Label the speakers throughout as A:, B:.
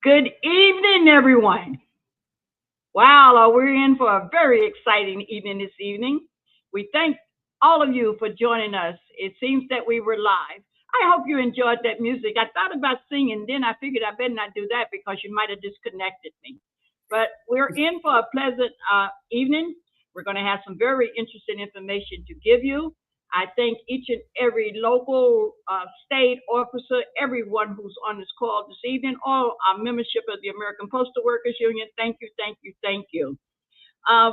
A: Good evening, everyone. Wow, we're in for a very exciting evening this evening. We thank all of you for joining us. It seems that we were live. I hope you enjoyed that music. I thought about singing, then I figured I better not do that because you might have disconnected me. But we're in for a pleasant evening. We're going to have some very interesting information to give you. I thank each and every local, state officer, everyone who's on this call this evening, all our membership of the American Postal Workers Union. Thank you, thank you, thank you.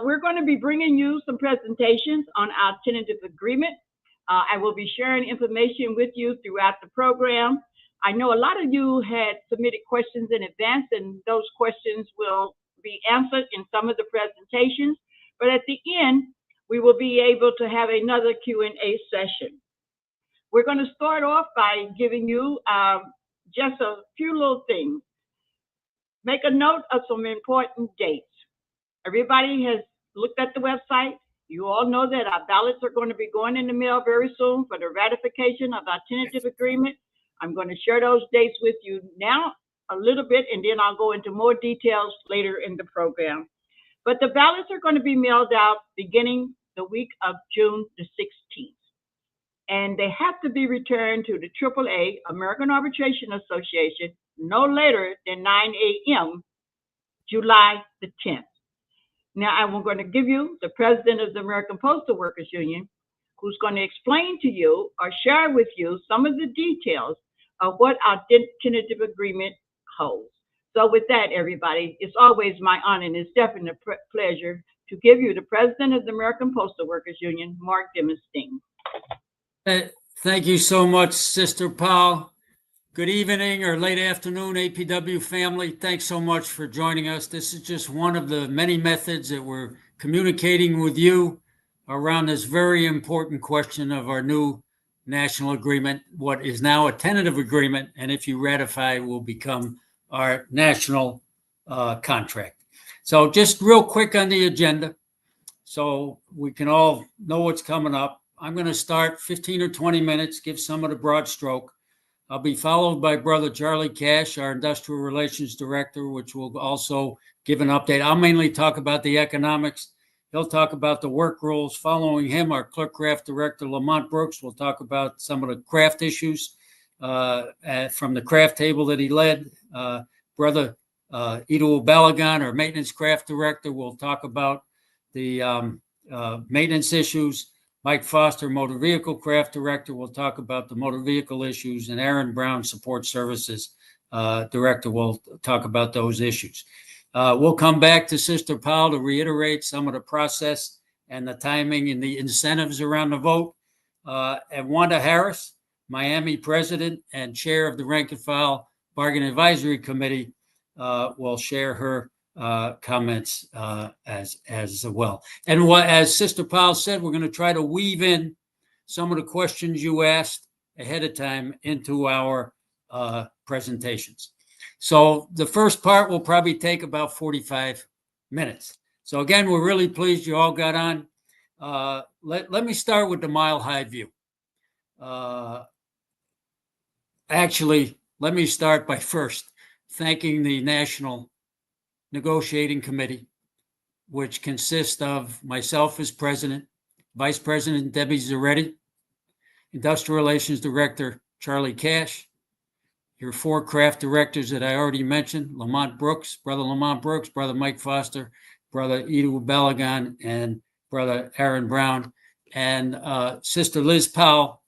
A: We're going to be bringing you some presentations on our tentative agreement. I will be sharing information with you throughout the program. I know a lot of you had submitted questions in advance, and those questions will be answered in some of the presentations. But at the end, we will be able to have another Q&A session. We're going to start off by giving you just a few little things. Make a note of some important dates. Everybody has looked at the website. You all know that our ballots are going to be going in the mail very soon for the ratification of our tentative agreement. I'm going to share those dates with you now a little bit, and then I'll go into more details later in the program. But the ballots are going to be mailed out beginning the week of June the 16th. And they have to be returned to the AAA, American Arbitration Association, no later than 9 a.m., July the 10th. Now, I'm going to give you the president of the American Postal Workers Union, who's going to explain to you or share with you some of the details of what our tentative agreement holds. So with that, everybody, it's always my honor and it's definitely a pleasure to give you the president of the American Postal Workers Union, Mark Dimondstein.
B: Thank you so much, Sister Powell. Good evening or late afternoon, APWU family. Thanks so much for joining us. This is just one of the many methods that we're communicating with you around this very important question of our new national agreement, what is now a tentative agreement, and if you ratify, will become our national contract. So just real quick on the agenda, so we can all know what's coming up. I'm going to start 15 or 20 minutes, give some of the broad stroke. I'll be followed by Brother Charlie Cash, our Industrial Relations Director, which will also give an update. I'll mainly talk about the economics. He'll talk about the work rules. Following him, our Clerk Craft Director, Lamont Brooks, will talk about some of the craft issues from the craft table that he led. Brother ldowu Balogun, our Maintenance Craft Director, will talk about the maintenance issues. Mike Foster, Motor Vehicle Craft Director, will talk about the motor vehicle issues, and Aaron Brown, Support Services Director, will talk about those issues. We'll come back to Sister Powell to reiterate some of the process and the timing and the incentives around the vote. And Wanda Harris, Miami President and Chair of the Rank and File Bargain Advisory Committee, will share her comments as well. And as Sister Powell said, we're going to try to weave in some of the questions you asked ahead of time into our presentations. So the first part will probably take about 45 minutes. So again, we're really pleased you all got on. Let me start with the mile high view. Actually, let me start by first thanking the National Negotiating Committee, which consists of myself as president, Vice President Debbie Zaretti, Industrial Relations Director Charlie Cash, your four craft directors that I already mentioned, Lamont Brooks, Brother Lamont Brooks, Brother Mike Foster, Brother ldowu Balogun, and Brother Aaron Brown, and Sister Liz Powell,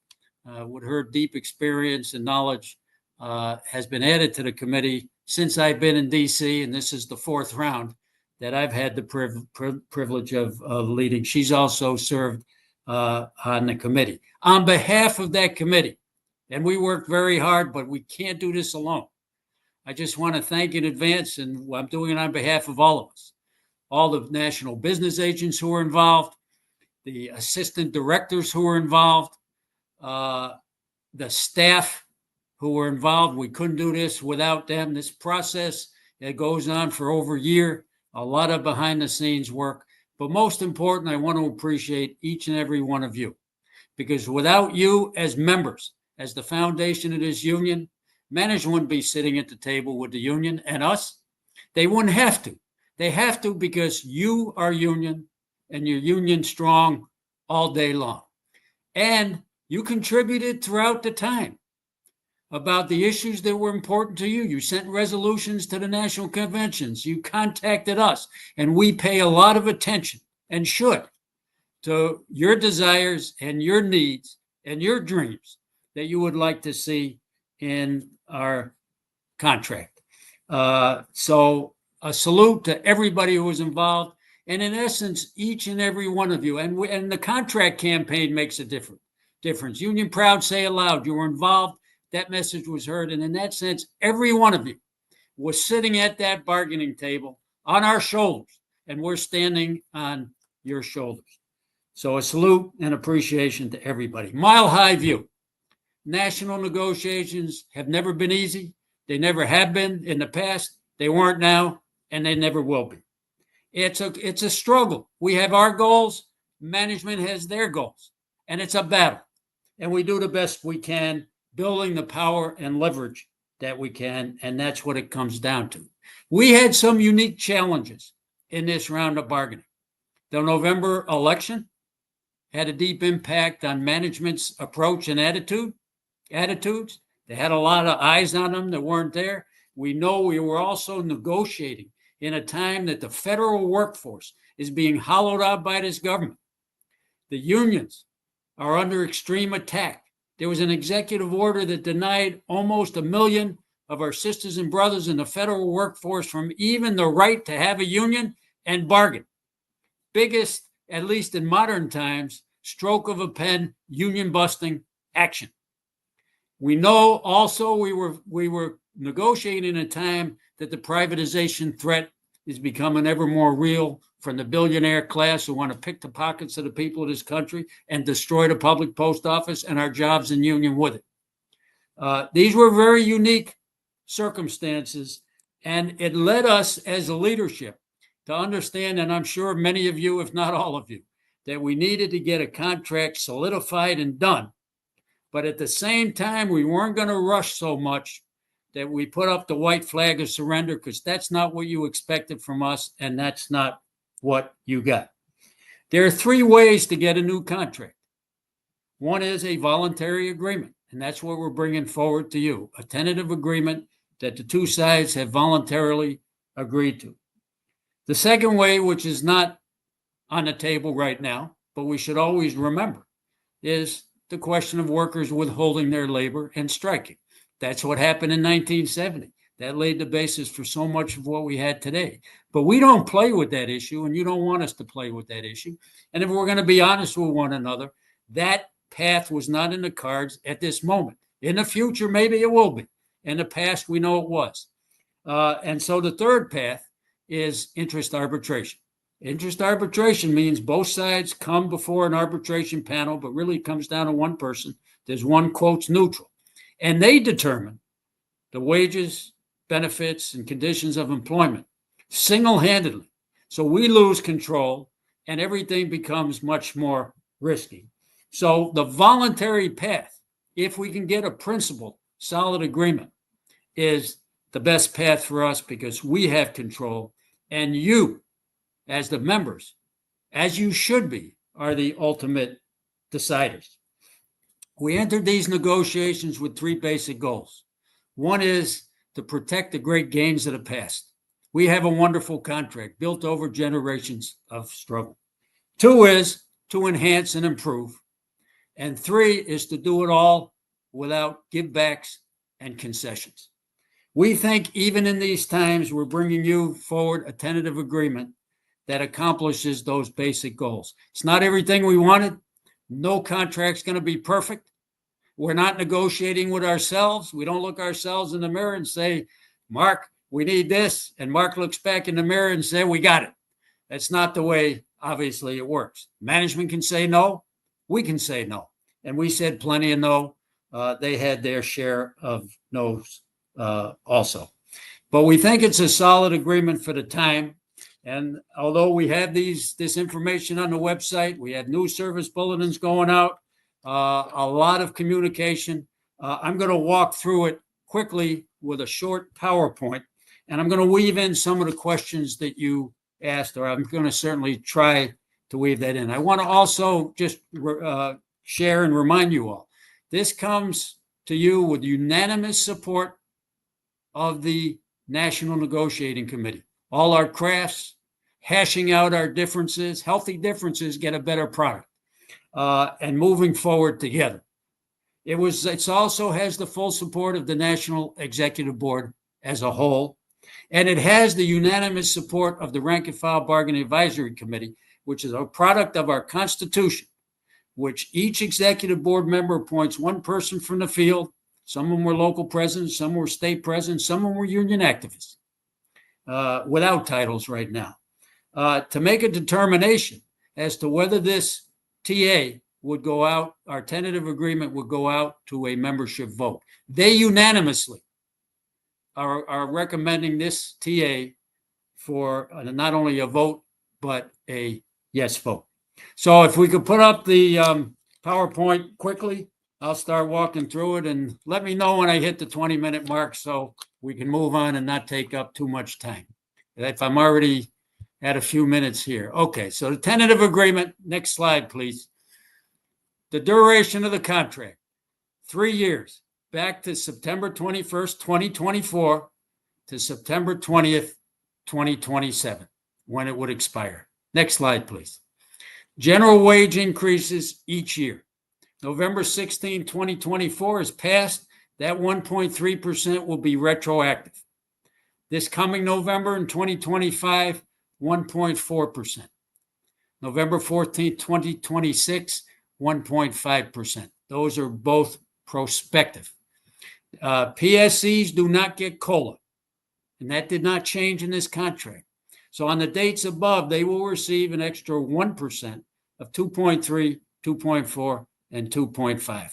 B: with her deep experience and knowledge, has been added to the committee since I've been in DC, and this is the fourth round that I've had the privilege of leading. She's also served on the committee. On behalf of that committee, and we work very hard, but we can't do this alone. I just want to thank in advance, and I'm doing it on behalf of all of us, all the national business agents who are involved, the assistant directors who are involved, the staff who were involved. We couldn't do this without them. This process, it goes on for over a year, a lot of behind the scenes work. But most important, I want to appreciate each and every one of you, because without you as members, as the foundation of this union, management wouldn't be sitting at the table with the union and us. They wouldn't have to. They have to because you are union and you're union strong all day long. And you contributed throughout the time about the issues that were important to you. You sent resolutions to the national conventions. You contacted us, and we pay a lot of attention and should to your desires and your needs and your dreams that you would like to see in our contract. So a salute to everybody who was involved. And in essence, each and every one of you, and the contract campaign makes a difference. Union proud, say it loud. You were involved. That message was heard. And in that sense, every one of you was sitting at that bargaining table on our shoulders, and we're standing on your shoulders. So a salute and appreciation to everybody. Mile high view. National negotiations have never been easy. They never have been in the past. They weren't now, and they never will be. It's a struggle. We have our goals. Management has their goals, and it's a battle. And we do the best we can, building the power and leverage that we can, and that's what it comes down to. We had some unique challenges in this round of bargaining. The November election had a deep impact on management's approach and attitudes. They had a lot of eyes on them that weren't there. We know we were also negotiating in a time that the federal workforce is being hollowed out by this government. The unions are under extreme attack. There was an executive order that denied almost 1 million of our sisters and brothers in the federal workforce from even the right to have a union and bargain. Biggest, at least in modern times, stroke of a pen, union busting action. We know also we were negotiating in a time that the privatization threat is becoming ever more real from the billionaire class who want to pick the pockets of the people of this country and destroy the public post office and our jobs in union with it. These were very unique circumstances, and it led us as a leadership to understand, and I'm sure many of you, if not all of you, that we needed to get a contract solidified and done. But at the same time, we weren't going to rush so much that we put up the white flag of surrender, because that's not what you expected from us, and that's not what you got. There are 3 ways to get a new contract. One is a voluntary agreement, and that's what we're bringing forward to you, a tentative agreement that the 2 sides have voluntarily agreed to. The second way, which is not on the table right now, but we should always remember, is the question of workers withholding their labor and striking. That's what happened in 1970. That laid the basis for so much of what we had today. But we don't play with that issue, and you don't want us to play with that issue. And if we're going to be honest with one another, that path was not in the cards at this moment. In the future, maybe it will be. In the past, we know it was. And so the third path is interest arbitration. Interest arbitration means both sides come before an arbitration panel, but really comes down to one person. There's one quotes neutral. And they determine the wages, benefits, and conditions of employment single-handedly. So we lose control and everything becomes much more risky. So the voluntary path, if we can get a principled, solid agreement, is the best path for us because we have control, and you, as the members, as you should be, are the ultimate deciders. We entered these negotiations with 3 basic goals. One is to protect the great gains of the past. We have a wonderful contract built over generations of struggle. 2 is to enhance and improve. And 3 is to do it all without givebacks and concessions. We think even in these times, we're bringing you forward a tentative agreement that accomplishes those basic goals. It's not everything we wanted. No contract's going to be perfect. We're not negotiating with ourselves. We don't look ourselves in the mirror and say, Mark, we need this. And Mark looks back in the mirror and say, we got it. That's not the way, obviously, it works. Management can say no. We can say no. And we said plenty of no. They had their share of no's also. But we think it's a solid agreement for the time. And although we have this information on the website, we have news service bulletins going out, a lot of communication. I'm going to walk through it quickly with a short PowerPoint, and I'm going to weave in some of the questions that you asked, or I'm going to certainly try to weave that in. I want to also just share and remind you all, this comes to you with unanimous support of the National Negotiating Committee. All our crafts, hashing out our differences, healthy differences get a better product, and moving forward together. It also has the full support of the National Executive Board as a whole, and it has the unanimous support of the Rank and File Bargaining Advisory Committee, which is a product of our Constitution, which each executive board member appoints one person from the field. Some of them were local presidents, some were state presidents, some of them were union activists, without titles right now, to make a determination as to whether this TA would go out, our tentative agreement would go out to a membership vote. They unanimously are recommending this TA for not only a vote, but a yes vote. So if we could put up the PowerPoint quickly, I'll start walking through it, and let me know when I hit the 20-minute mark so we can move on and not take up too much time. If I'm already at a few minutes here. Okay, so the tentative agreement, next slide, please. The duration of the contract, 3 years, back to September 21st, 2024 to September 20th, 2027, when it would expire. Next slide, please. General wage increases each year. November 16, 2024 is passed. That 1.3% will be retroactive. This coming November in 2025, 1.4%. November 14, 2026, 1.5%. Those are both prospective. PSCs do not get COLA, and that did not change in this contract. So on the dates above, they will receive an extra 1% of 2.3, 2.4, and 2.5.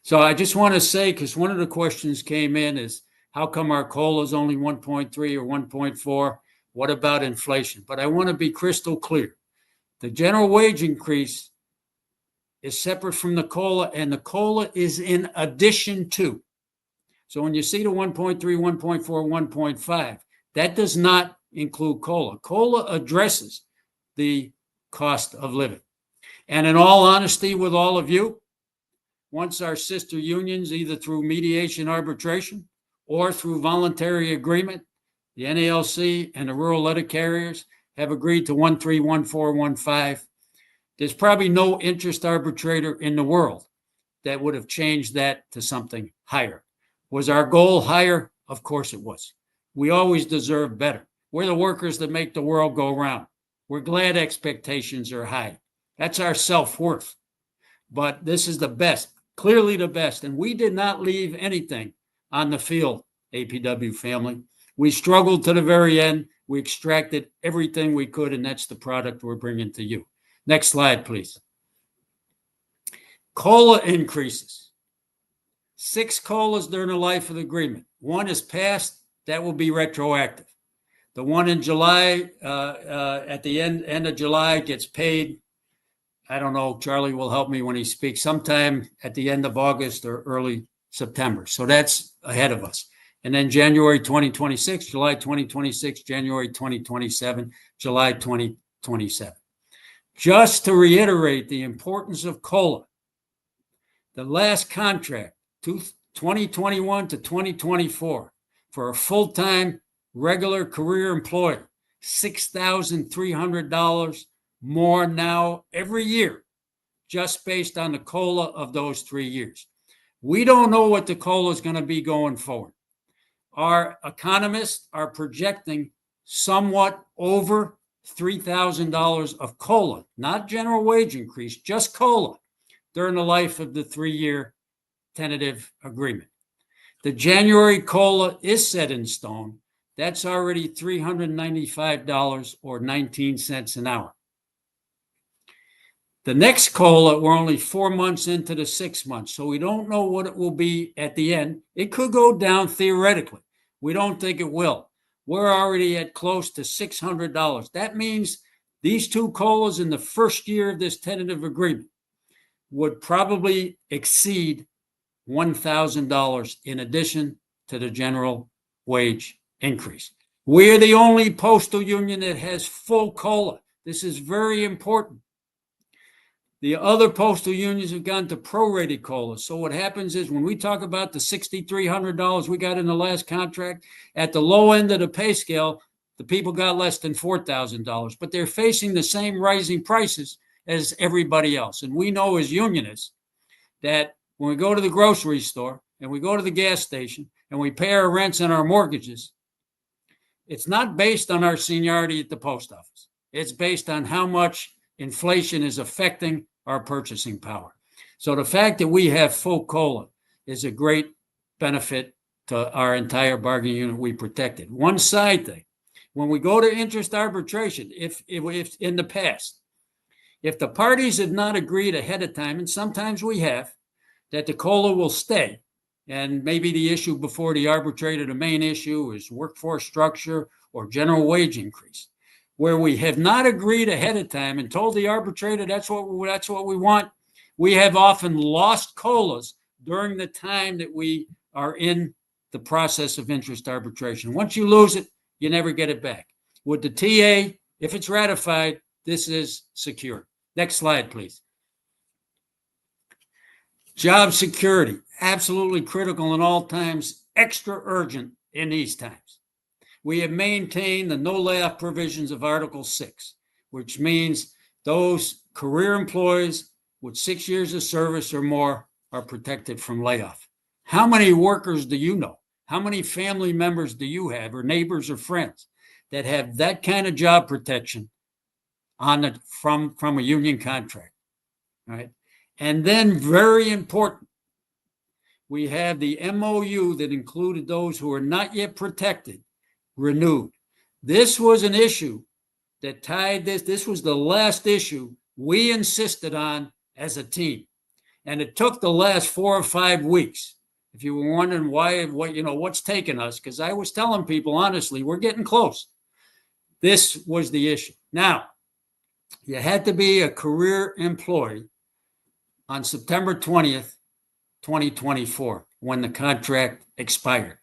B: So I just want to say, because one of the questions came in is, how come our COLA is only 1.3 or 1.4? What about inflation? But I want to be crystal clear. The general wage increase is separate from the COLA, and the COLA is in addition to. So when you see the 1.3, 1.4, 1.5, that does not include COLA. COLA addresses the cost of living. And in all honesty with all of you, once our sister unions, either through mediation arbitration or through voluntary agreement, the NALC and the rural letter carriers have agreed to 131415. There's probably no interest arbitrator in the world that would have changed that to something higher. Was our goal higher? Of course it was. We always deserve better. We're the workers that make the world go round. We're glad expectations are high. That's our self-worth. But this is the best, clearly the best. And we did not leave anything on the field, APWU family. We struggled to the very end. We extracted everything we could, and that's the product we're bringing to you. Next slide, please. COLA increases. 6 COLAs during the life of the agreement. 1 is passed. That will be retroactive. The one in July, at the end of July, gets paid. I don't know. Charlie will help me when he speaks. Sometime at the end of August or early September. So that's ahead of us. And then January 2026, July 2026, January 2027, July 2027. Just to reiterate the importance of COLA, the last contract, 2021 to 2024, for a full-time regular career employee, $6,300 more now every year, just based on the COLA of those 3 years. We don't know what the COLA is going to be going forward. Our economists are projecting somewhat over $3,000 of COLA, not general wage increase, just COLA, during the life of the 3-year tentative agreement. The January COLA is set in stone. That's already $395 or 19 cents an hour. The next COLA, we're only 4 months into the 6 months, so we don't know what it will be at the end. It could go down theoretically. We don't think it will. We're already at close to $600. That means these 2 COLAs in the first year of this tentative agreement would probably exceed $1,000 in addition to the general wage increase. We are the only postal union that has full COLA. This is very important. The other postal unions have gone to prorated COLA. So what happens is when we talk about the $6,300 we got in the last contract, at the low end of the pay scale, the people got less than $4,000, but they're facing the same rising prices as everybody else. And we know as unionists that when we go to the grocery store and we go to the gas station and we pay our rents and our mortgages, it's not based on our seniority at the post office. It's based on how much inflation is affecting our purchasing power. So the fact that we have full COLA is a great benefit to our entire bargaining unit we protected. One side thing, when we go to interest arbitration, if in the past, if the parties have not agreed ahead of time, and sometimes we have, that the COLA will stay, and maybe the issue before the arbitrator, the main issue is workforce structure or general wage increase, where we have not agreed ahead of time and told the arbitrator that's what we want, we have often lost COLAs during the time that we are in the process of interest arbitration. Once you lose it, you never get it back. With the TA, if it's ratified, this is secure. Next slide, please. Job security, absolutely critical in all times, extra urgent in these times. We have maintained the no layoff provisions of Article 6, which means those career employees with 6 years of service or more are protected from layoff. How many workers do you know? How many family members do you have, or neighbors or friends, that have that kind of job protection from a union contract? Right? And then, very important, we have the MOU that included those who are not yet protected, renewed. This was an issue that tied this. This was the last issue we insisted on as a team. And it took the last 4 or 5 weeks. If you were wondering what's taken us, because I was telling people, honestly, we're getting close. This was the issue. Now, you had to be a career employee on September 20th, 2024, when the contract expired.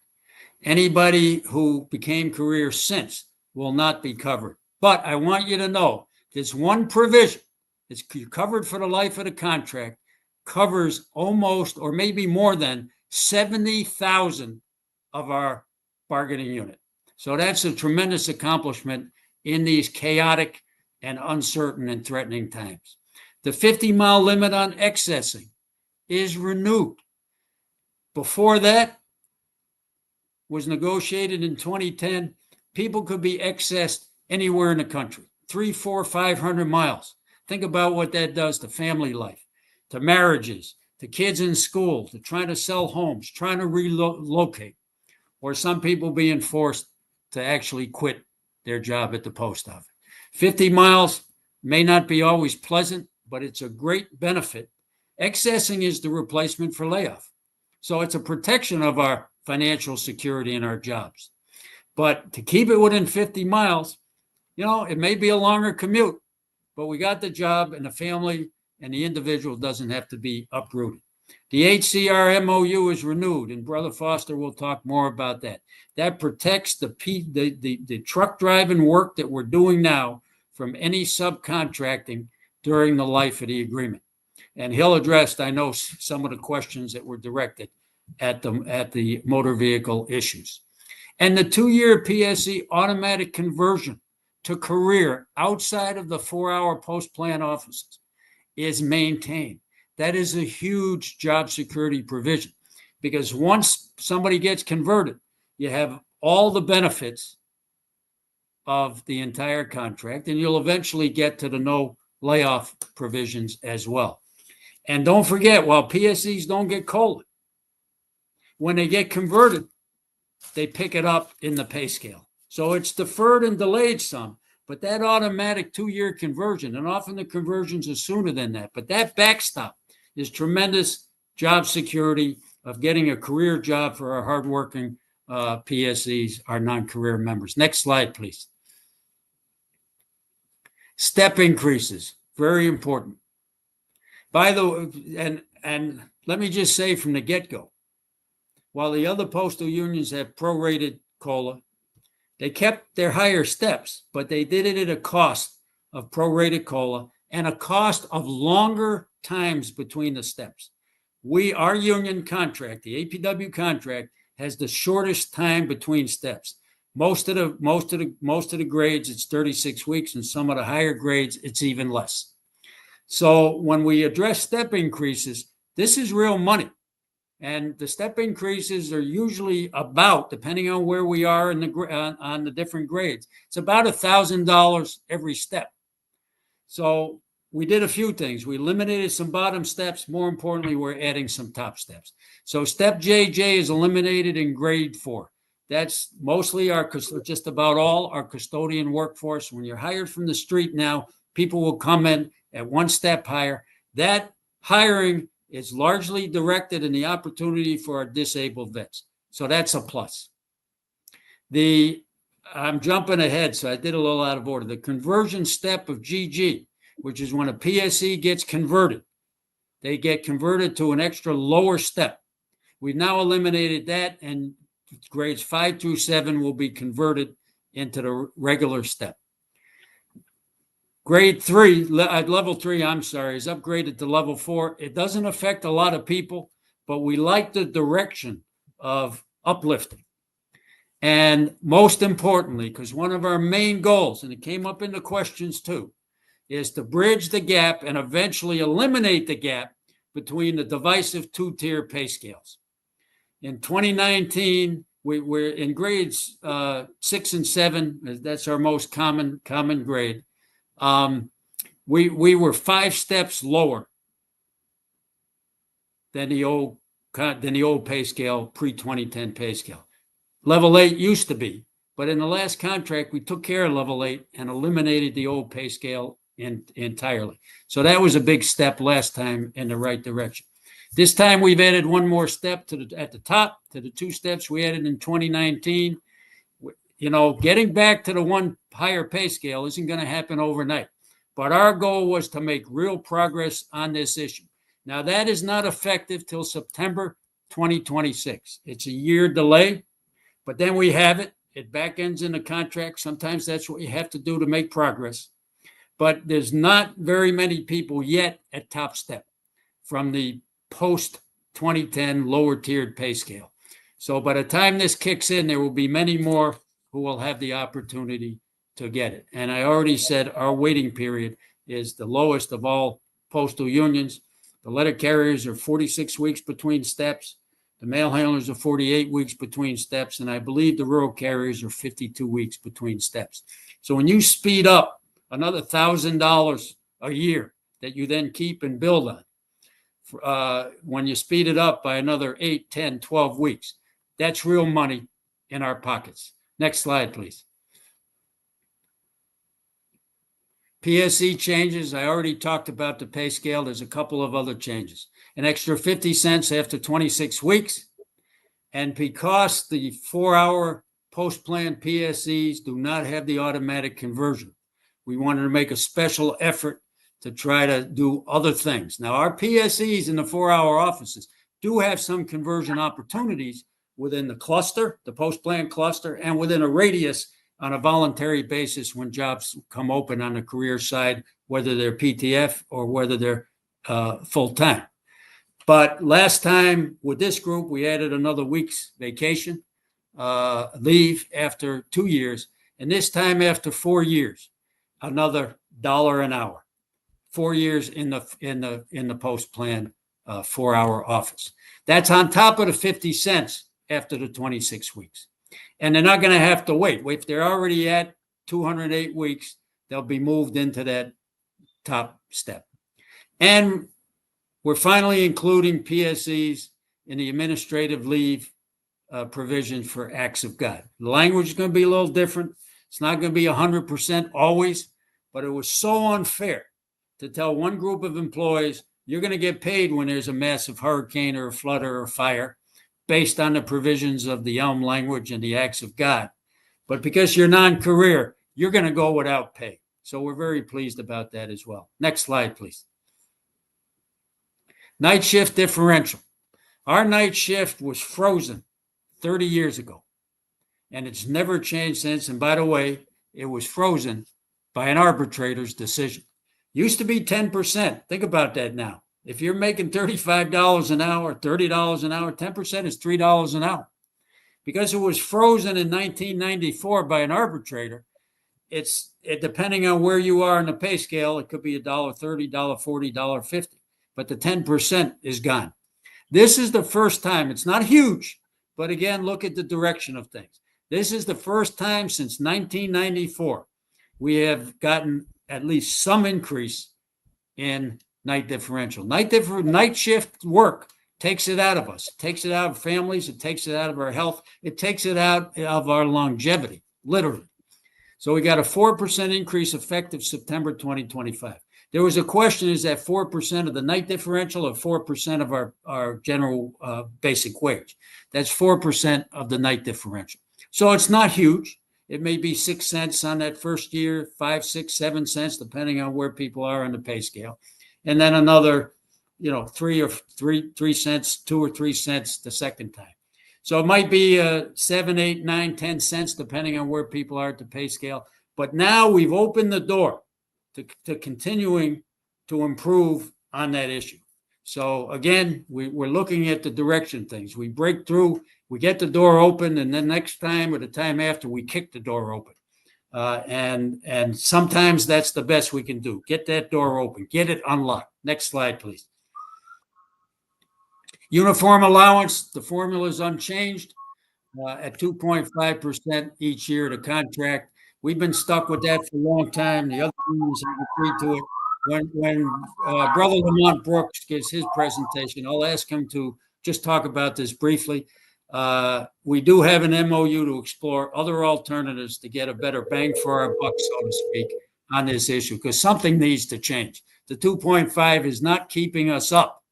B: Anybody who became career since will not be covered. But I want you to know this one provision, it's covered for the life of the contract, covers almost or maybe more than 70,000 of our bargaining unit. So that's a tremendous accomplishment in these chaotic and uncertain and threatening times. The 50-mile limit on excessing is renewed. Before that was negotiated in 2010, people could be excessed anywhere in the country, 300, 400, 500 miles. Think about what that does to family life, to marriages, to kids in school, to trying to sell homes, trying to relocate, or some people being forced to actually quit their job at the post office. 50 miles may not be always pleasant, but it's a great benefit. Excessing is the replacement for layoff. So it's a protection of our financial security and our jobs. But to keep it within 50 miles, it may be a longer commute, but we got the job, and the family and the individual doesn't have to be uprooted. The HCR MOU is renewed, and Brother Foster will talk more about that. That protects the truck driving work that we're doing now from any subcontracting during the life of the agreement. And he'll address, I know, some of the questions that were directed at the motor vehicle issues. And the 2-year PSE automatic conversion to career outside of the 4-hour post-plan offices is maintained. That is a huge job security provision, because once somebody gets converted, you have all the benefits of the entire contract, and you'll eventually get to the no layoff provisions as well. And don't forget, while PSEs don't get COLA, when they get converted, they pick it up in the pay scale. So it's deferred and delayed some, but that automatic 2-year conversion, and often the conversions are sooner than that, but that backstop is tremendous job security of getting a career job for our hardworking PSEs, our non-career members. Next slide, please. Step increases, very important. By the way, and let me just say from the get-go, while the other postal unions have prorated COLA, they kept their higher steps, but they did it at a cost of prorated COLA and a cost of longer times between the steps. Our union contract, the APWU contract, has the shortest time between steps. Most of the grades, it's 36 weeks, and some of the higher grades, it's even less. So when we address step increases, this is real money. And the step increases are usually about, depending on where we are in on the different grades, it's about $1,000 every step. So we did a few things. We eliminated some bottom steps. More importantly, we're adding some top steps. So step JJ is eliminated in grade 4. That's mostly just about all our custodian workforce. When you're hired from the street now, people will come in at one step higher. That hiring is largely directed in the opportunity for our disabled vets. So that's a plus. I'm jumping ahead, so I did a little out of order. The conversion step of GG, which is when a PSE gets converted, they get converted to an extra lower step. We've now eliminated that, and grades 5 through 7 will be converted into the regular step. Grade 3, level 3, I'm sorry, is upgraded to level 4. It doesn't affect a lot of people, but we like the direction of uplifting. And most importantly, because one of our main goals, and it came up in the questions too, is to bridge the gap and eventually eliminate the gap between the divisive two-tier pay scales. In 2019, we're in grades 6 and 7. That's our most common grade. We were 5 steps lower than the old pay scale, pre-2010 pay scale. Level 8 used to be, but in the last contract, we took care of level 8 and eliminated the old pay scale entirely. So that was a big step last time in the right direction. This time we've added one more step at the top to the 2 steps we added in 2019. Getting back to the one higher pay scale isn't going to happen overnight, but our goal was to make real progress on this issue. Now that is not effective till September 2026. It's a year delay, but then we have it. It back ends in the contract. Sometimes that's what you have to do to make progress, but there's not very many people yet at top step from the post-2010 lower tiered pay scale. So by the time this kicks in, there will be many more who will have the opportunity to get it. And I already said our waiting period is the lowest of all postal unions. The letter carriers are 46 weeks between steps. The mail handlers are 48 weeks between steps. And I believe the rural carriers are 52 weeks between steps. So when you speed up another $1,000 a year that you then keep and build on, when you speed it up by another 8, 10, 12 weeks, that's real money in our pockets. Next slide, please. PSE changes. I already talked about the pay scale. There's a couple of other changes. An extra 50 cents after 26 weeks. And because the 4-hour post-plan PSEs do not have the automatic conversion, we wanted to make a special effort to try to do other things. Now, our PSEs in the 4-hour offices do have some conversion opportunities within the cluster, the post-plan cluster, and within a radius on a voluntary basis when jobs come open on the career side, whether they're PTF or whether they're full-time. But last time with this group, we added another week's vacation leave after 2 years. And this time after 4 years, another $1 an hour. 4 years in the post-plan 4-hour office. That's on top of the 50 cents after the 26 weeks. And they're not going to have to wait. If they're already at 208 weeks, they'll be moved into that top step. And we're finally including PSEs in the administrative leave provision for acts of God. The language is going to be a little different. It's not going to be 100% always, but it was so unfair to tell one group of employees, you're going to get paid when there's a massive hurricane or a flood or a fire based on the provisions of the Elm language and the acts of God. But because you're non-career, you're going to go without pay. So we're very pleased about that as well. Next slide, please. Night shift differential. Our night shift was frozen 30 years ago, and it's never changed since. And by the way, it was frozen by an arbitrator's decision. Used to be 10%. Think about that now. If you're making $35 an hour, $30 an hour, 10% is $3 an hour. Because it was frozen in 1994 by an arbitrator, depending on where you are in the pay scale, it could be $1.30, $1.40, $1.50, but the 10% is gone. This is the first time. It's not huge, but again, look at the direction of things. This is the first time since 1994 we have gotten at least some increase in night differential. Night shift work takes it out of us. It takes it out of families. It takes it out of our health. It takes it out of our longevity, literally. So we got a 4% increase effective September 2025. There was a question, is that 4% of the night differential or 4% of our general basic wage? That's 4% of the night differential. So it's not huge. It may be 6 cents on that first year, 5, 6, 7 cents, depending on where people are on the pay scale. And then another, 3 cents, 2 or 3 cents the second time. So it might be 7, 8, 9, 10 cents, depending on where people are at the pay scale. But now we've opened the door to continuing to improve on that issue. So again, we're looking at the direction things. We break through, we get the door open, and then next time or the time after, we kick the door open. And sometimes that's the best we can do. Get that door open, get it unlocked. Next slide, please. Uniform allowance, the formula is unchanged at 2.5% each year to contract. We've been stuck with that for a long time. The other unions have agreed to it. When Brother Lamont Brooks gives his presentation, I'll ask him to just talk about this briefly. We do have an MOU to explore other alternatives to get a better bang for our buck, so to speak, on this issue, because something needs to change. The 2.5 is not keeping us up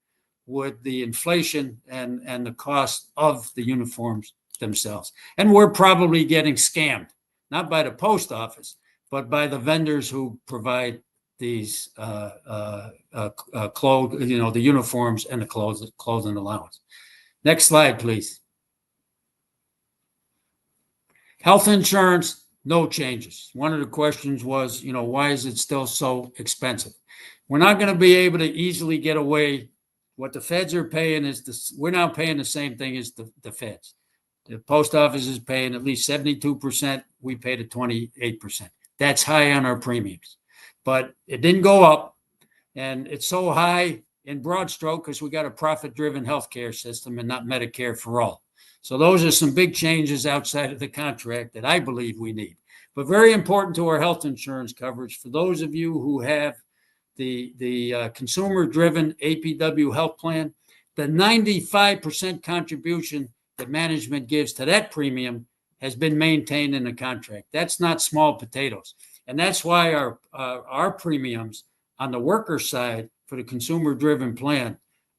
B: with the inflation and the cost of the uniforms themselves. And we're probably getting scammed, not by the post office, but by the vendors who provide these the uniforms and the clothing allowance. Next slide, please. Health insurance, no changes. One of the questions was, why is it still so expensive? We're not going to be able to easily get away. What the feds are paying is this. We're now paying the same thing as the feds. The post office is paying at least 72%. We pay to 28%. That's high on our premiums, but it didn't go up, and it's so high in broad stroke because we got a profit-driven healthcare system and not Medicare for all. So those are some big changes outside of the contract that I believe we need. But very important to our health insurance coverage for those of you who have the consumer-driven APWU health plan, the 95% contribution that management gives to that premium has been maintained in the contract. That's not small potatoes. And that's why our premiums on the worker side for the consumer-driven plan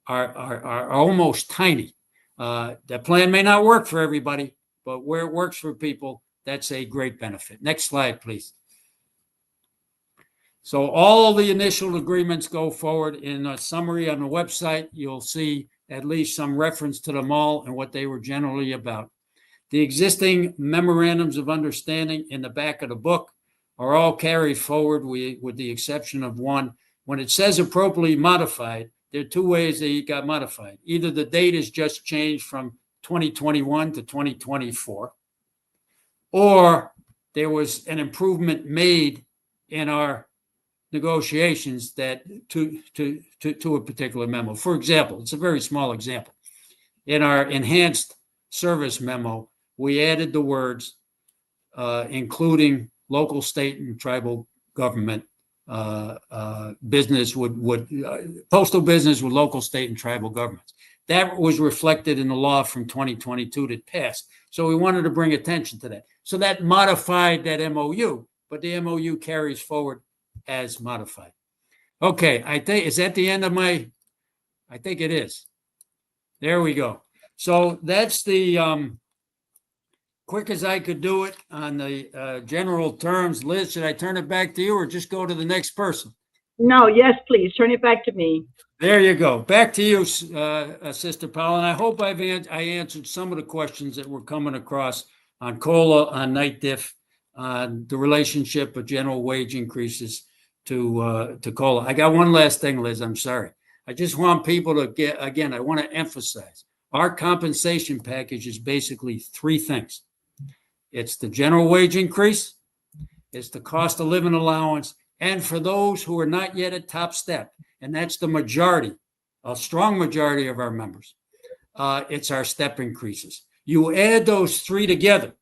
B: are almost tiny. That plan may not work for everybody, but where it works for people, that's a great benefit. Next slide, please. So all the initial agreements go forward. In a summary on the website, you'll see at least some reference to them all and what they were generally about. The existing memorandums of understanding in the back of the book are all carried forward with the exception of one. When it says appropriately modified, there are two ways that it got modified. Either the date is just changed from 2021 to 2024, or there was an improvement made in our negotiations that to a particular memo. For example, it's a very small example. In our enhanced service memo, we added the words including local, state, and tribal government business would postal business with local, state, and tribal governments. That was reflected in the law from 2022 that passed. So we wanted to bring attention to that. So that modified that MOU, but the MOU carries forward as modified. Okay, I think, is that the end of my, I think it is. There we go. So that's the quick as I could do it on the general terms. Liz, should I turn it back to you or just go to the next person?
A: No, yes, please turn it back to me.
B: There you go. Back to you, Sister Paul. And I hope I answered some of the questions that were coming across on COLA, on night diff, on the relationship of general wage increases to COLA. I got one last thing, Liz. I'm sorry. I just want people to get, again, I want to emphasize our compensation package is basically three things. It's the general wage increase, it's the cost of living allowance, and for those who are not yet at top step, and that's the majority, a strong majority of our members, it's our step increases. You add those three together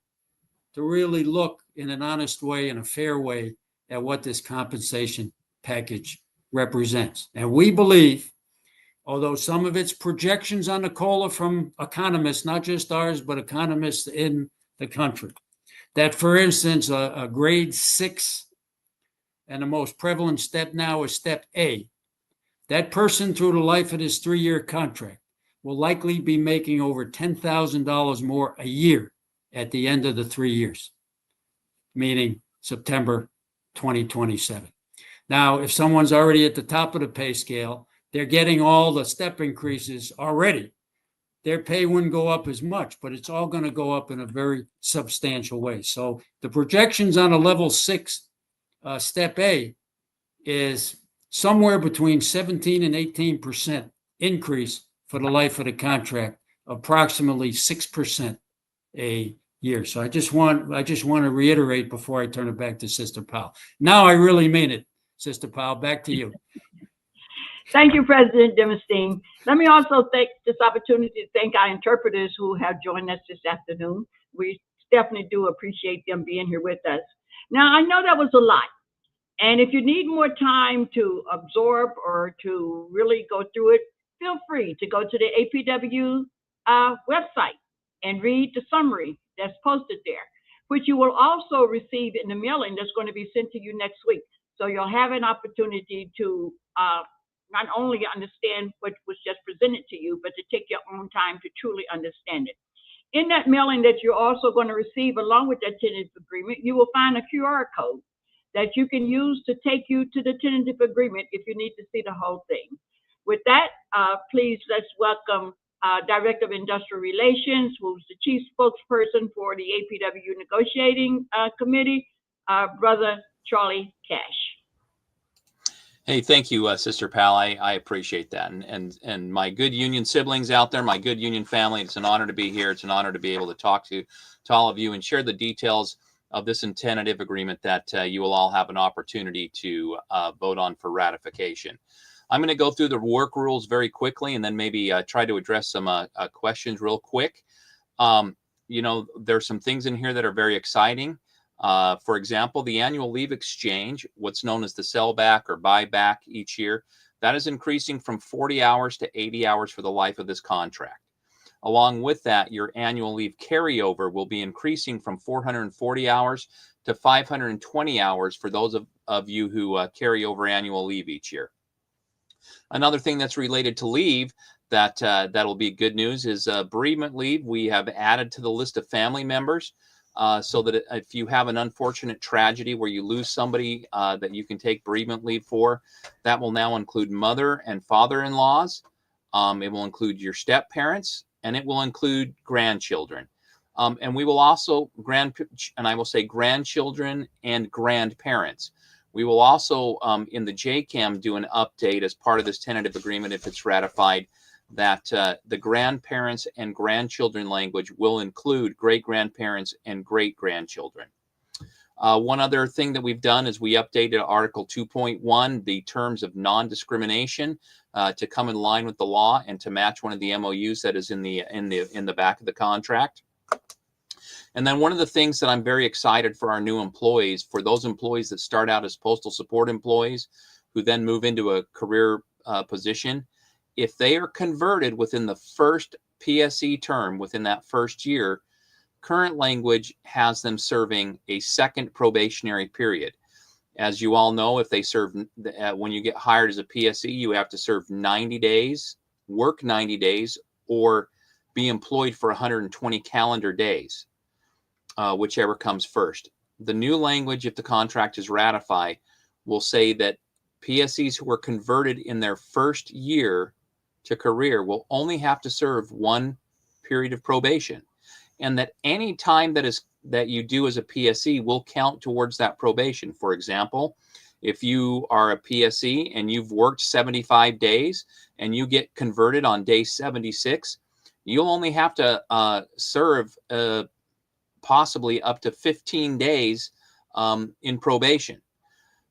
B: to really look in an honest way, in a fair way, at what this compensation package represents. And we believe, although some of it's projections on the COLA from economists, not just ours, but economists in the country, that, for instance, a grade 6, and the most prevalent step now is step A. That person, through the life of this 3-year contract, will likely be making over $10,000 more a year at the end of the 3 years, meaning September 2027. Now, if someone's already at the top of the pay scale, they're getting all the step increases already. Their pay wouldn't go up as much, but it's all going to go up in a very substantial way. So the projections on a level 6 step A is somewhere between 17 and 18% increase for the life of the contract, approximately 6% a year. So I just want to reiterate before I turn it back to Sister Powell. Now I really mean it, Sister Powell. Back to you.
A: Thank you, President Dimondstein. Let me also take this opportunity to thank our interpreters who have joined us this afternoon. We definitely do appreciate them being here with us. Now, I know that was a lot. And if you need more time to absorb or to really go through it, feel free to go to the APWU website and read the summary that's posted there, which you will also receive in the mailing that's going to be sent to you next week. So you'll have an opportunity to not only understand what was just presented to you, but to take your own time to truly understand it. In that mailing that you're also going to receive along with that tentative agreement, you will find a QR code that you can use to take you to the tentative agreement if you need to see the whole thing. With that, please let's welcome Director of Industrial Relations, who's the chief spokesperson for the APWU negotiating committee, Brother Charlie Cash.
C: Hey, thank you, Sister Pal. I appreciate that. And my good union siblings out there, my good union family, it's an honor to be here. It's an honor to be able to talk to all of you and share the details of this tentative agreement that you will all have an opportunity to vote on for ratification. I'm going to go through the work rules very quickly and then maybe try to address some questions real quick. You know, there's some things in here that are very exciting. For example, the annual leave exchange, what's known as the sellback or buyback each year, that is increasing from 40 hours to 80 hours for the life of this contract. Along with that, your annual leave carryover will be increasing from 440 hours to 520 hours for those of you who carry over annual leave each year. Another thing that's related to leave that'll be good news is bereavement leave. We have added to the list of family members so that if you have an unfortunate tragedy where you lose somebody that you can take bereavement leave for, that will now include mother and father-in-laws. It will include your step-parents, and it will include grandchildren. And we will also, I will say grandchildren and grandparents. We will also, in the JCAM, do an update as part of this tentative agreement, if it's ratified, that the grandparents and grandchildren language will include great-grandparents and great-grandchildren. One other thing that we've done is we updated Article 2.1, the terms of non-discrimination, to come in line with the law and to match one of the MOUs that is in the back of the contract. And then one of the things that I'm very excited for our new employees, for those employees that start out as postal support employees, who then move into a career position, if they are converted within the first PSE term, within that first year, current language has them serving a second probationary period. As you all know, if they serve, when you get hired as a PSE, you have to serve 90 days, work 90 days, or be employed for 120 calendar days, whichever comes first. The new language, if the contract is ratified, will say that PSEs who were converted in their first year to career will only have to serve one period of probation, and that any time that you do as a PSE will count towards that probation. For example, if you are a PSE and you've worked 75 days and you get converted on day 76, you'll only have to serve possibly up to 15 days in probation.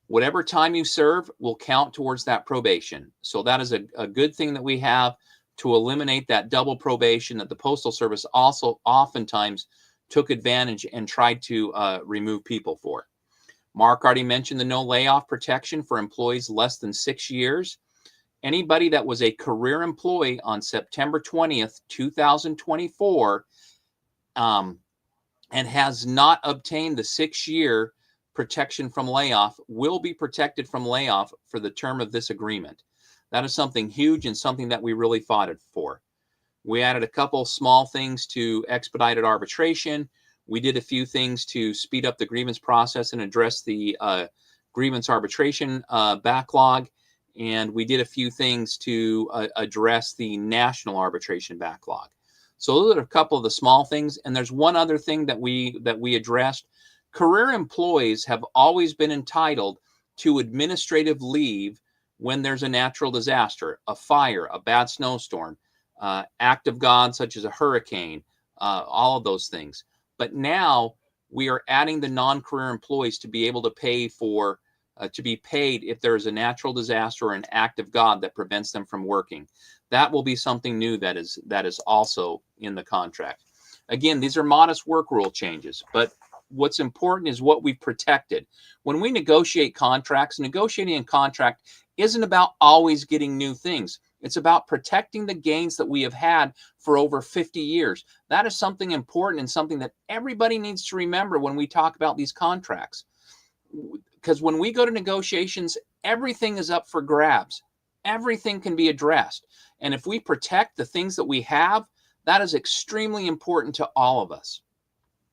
C: Whatever time you serve will count towards that probation. So that is a good thing that we have to eliminate that double probation that the Postal Service also oftentimes took advantage and tried to remove people for. Mark already mentioned the no layoff protection for employees less than 6 years. Anybody that was a career employee on September 20th, 2024, and has not obtained the 6-year protection from layoff will be protected from layoff for the term of this agreement. That is something huge and something that we really fought for. We added a couple small things to expedited arbitration. We did a few things to speed up the grievance process and address the grievance arbitration backlog. And we did a few things to address the national arbitration backlog. So those are a couple of the small things. And there's one other thing that we addressed. Career employees have always been entitled to administrative leave when there's a natural disaster, a fire, a bad snowstorm, act of God such as a hurricane, all of those things. But now we are adding the non-career employees to be able to pay for, to be paid if there is a natural disaster or an act of God that prevents them from working. That will be something new that is also in the contract. Again, these are modest work rule changes, but what's important is what we've protected. When we negotiate contracts, negotiating a contract isn't about always getting new things. It's about protecting the gains that we have had for over 50 years. That is something important and something that everybody needs to remember when we talk about these contracts. Because when we go to negotiations, everything is up for grabs. Everything can be addressed. And if we protect the things that we have, that is extremely important to all of us.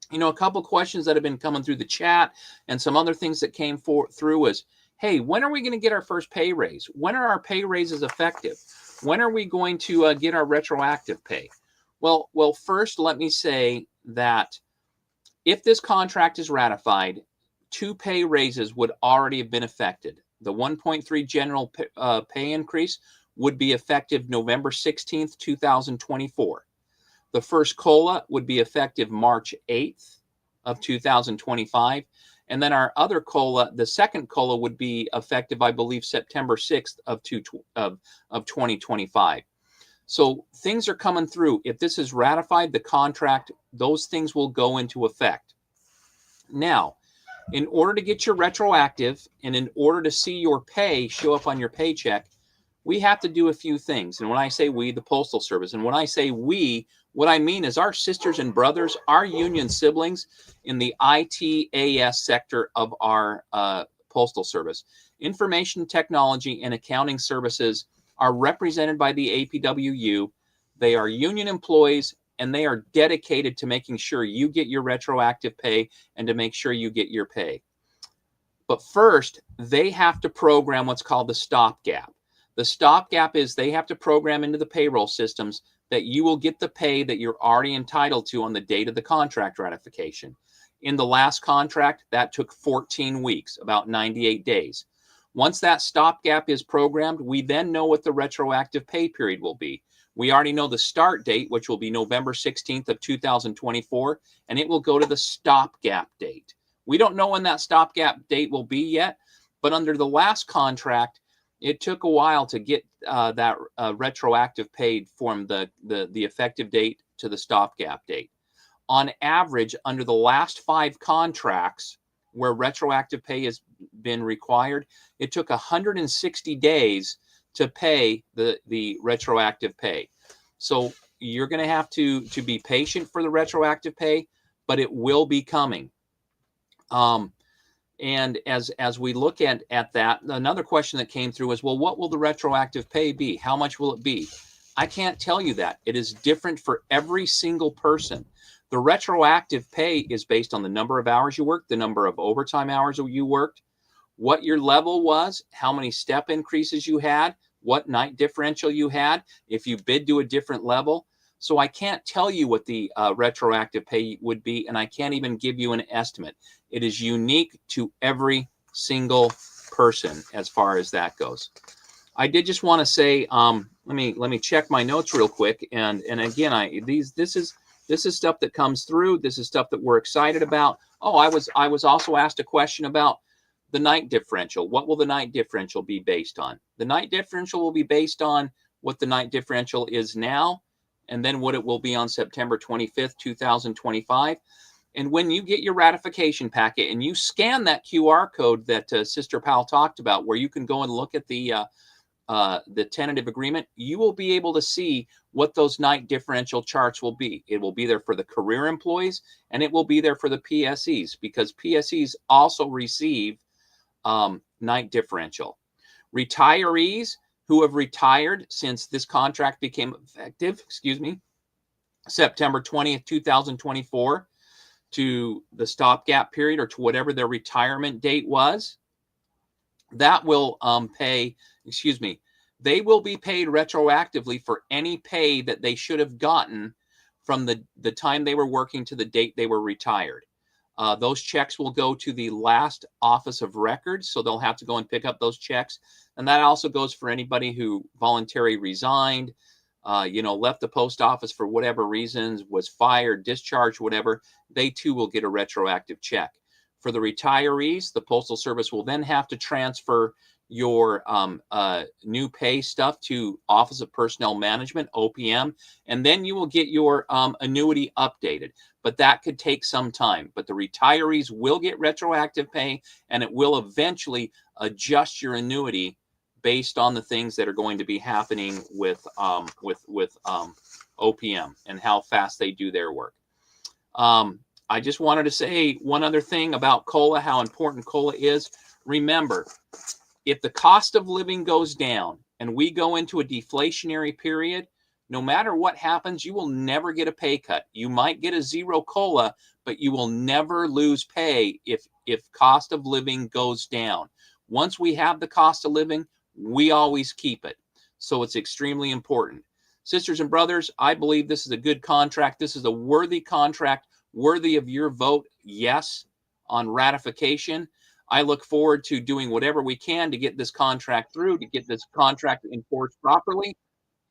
C: You know, a couple questions that have been coming through the chat and some other things that came through is, hey, when are we going to get our first pay raise? When are our pay raises effective? When are we going to get our retroactive pay? Well, first, let me say that if this contract is ratified, 2 pay raises would already have been affected. The 1.3 general pay increase would be effective November 16th, 2024. The first COLA would be effective March 8th of 2025. And then our other COLA, the second COLA, would be effective, I believe, September 6th of 2025. So things are coming through. If this is ratified, the contract, those things will go into effect. Now, in order to get your retroactive and in order to see your pay show up on your paycheck, we have to do a few things. And when I say we, the Postal Service, and when I say we, what I mean is our sisters and brothers, our union siblings in the ITAS sector of our Postal Service. Information Technology and Accounting Services are represented by the APWU. They are union employees, and they are dedicated to making sure you get your retroactive pay and to make sure you get your pay. But first, they have to program what's called the stopgap. The stopgap is they have to program into the payroll systems that you will get the pay that you're already entitled to on the date of the contract ratification. In the last contract, that took 14 weeks, about 98 days. Once that stopgap is programmed, we then know what the retroactive pay period will be. We already know the start date, which will be November 16th of 2024, and it will go to the stopgap date. We don't know when that stopgap date will be yet, but under the last contract, it took a while to get that retroactive paid from the effective date to the stopgap date. On average, under the last 5 contracts where retroactive pay has been required, it took 160 days to pay the retroactive pay. So you're going to have to be patient for the retroactive pay, but it will be coming. And as we look at that, another question that came through is, well, what will the retroactive pay be? How much will it be? I can't tell you that. It is different for every single person. The retroactive pay is based on the number of hours you worked, the number of overtime hours you worked, what your level was, how many step increases you had, what night differential you had, if you bid to a different level. So I can't tell you what the retroactive pay would be, and I can't even give you an estimate. It is unique to every single person as far as that goes. I did just want to say, let me check my notes real quick, and again, this is stuff that comes through. This is stuff that we're excited about. Oh, I was also asked a question about the night differential. What will the night differential be based on? The night differential will be based on what the night differential is now, and then what it will be on September 25th, 2025. And when you get your ratification packet and you scan that QR code that Sister Powell talked about, where you can go and look at the tentative agreement, you will be able to see what those night differential charts will be. It will be there for the career employees, and it will be there for the PSEs, because PSEs also receive night differential. Retirees who have retired since this contract became effective, September 20th, 2024, to the stopgap period, or to whatever their retirement date was, that will they will be paid retroactively for any pay that they should have gotten from the time they were working to the date they were retired. Those checks will go to the last office of records, so they'll have to go and pick up those checks. And that also goes for anybody who voluntarily resigned, left the post office for whatever reasons, was fired, discharged, whatever. They too will get a retroactive check. For the retirees, the Postal Service will then have to transfer your new pay stuff to Office of Personnel Management, OPM, and then you will get your annuity updated. But that could take some time. But the retirees will get retroactive pay, and it will eventually adjust your annuity based on the things that are going to be happening with OPM and how fast they do their work. I just wanted to say one other thing about COLA, how important COLA is. Remember, if the cost of living goes down and we go into a deflationary period, no matter what happens, you will never get a pay cut. You might get a zero COLA, but you will never lose pay if cost of living goes down. Once we have the cost of living, we always keep it. So it's extremely important. Sisters and brothers, I believe this is a good contract. This is a worthy contract, worthy of your vote, yes, on ratification. I look forward to doing whatever we can to get this contract through, to get this contract enforced properly.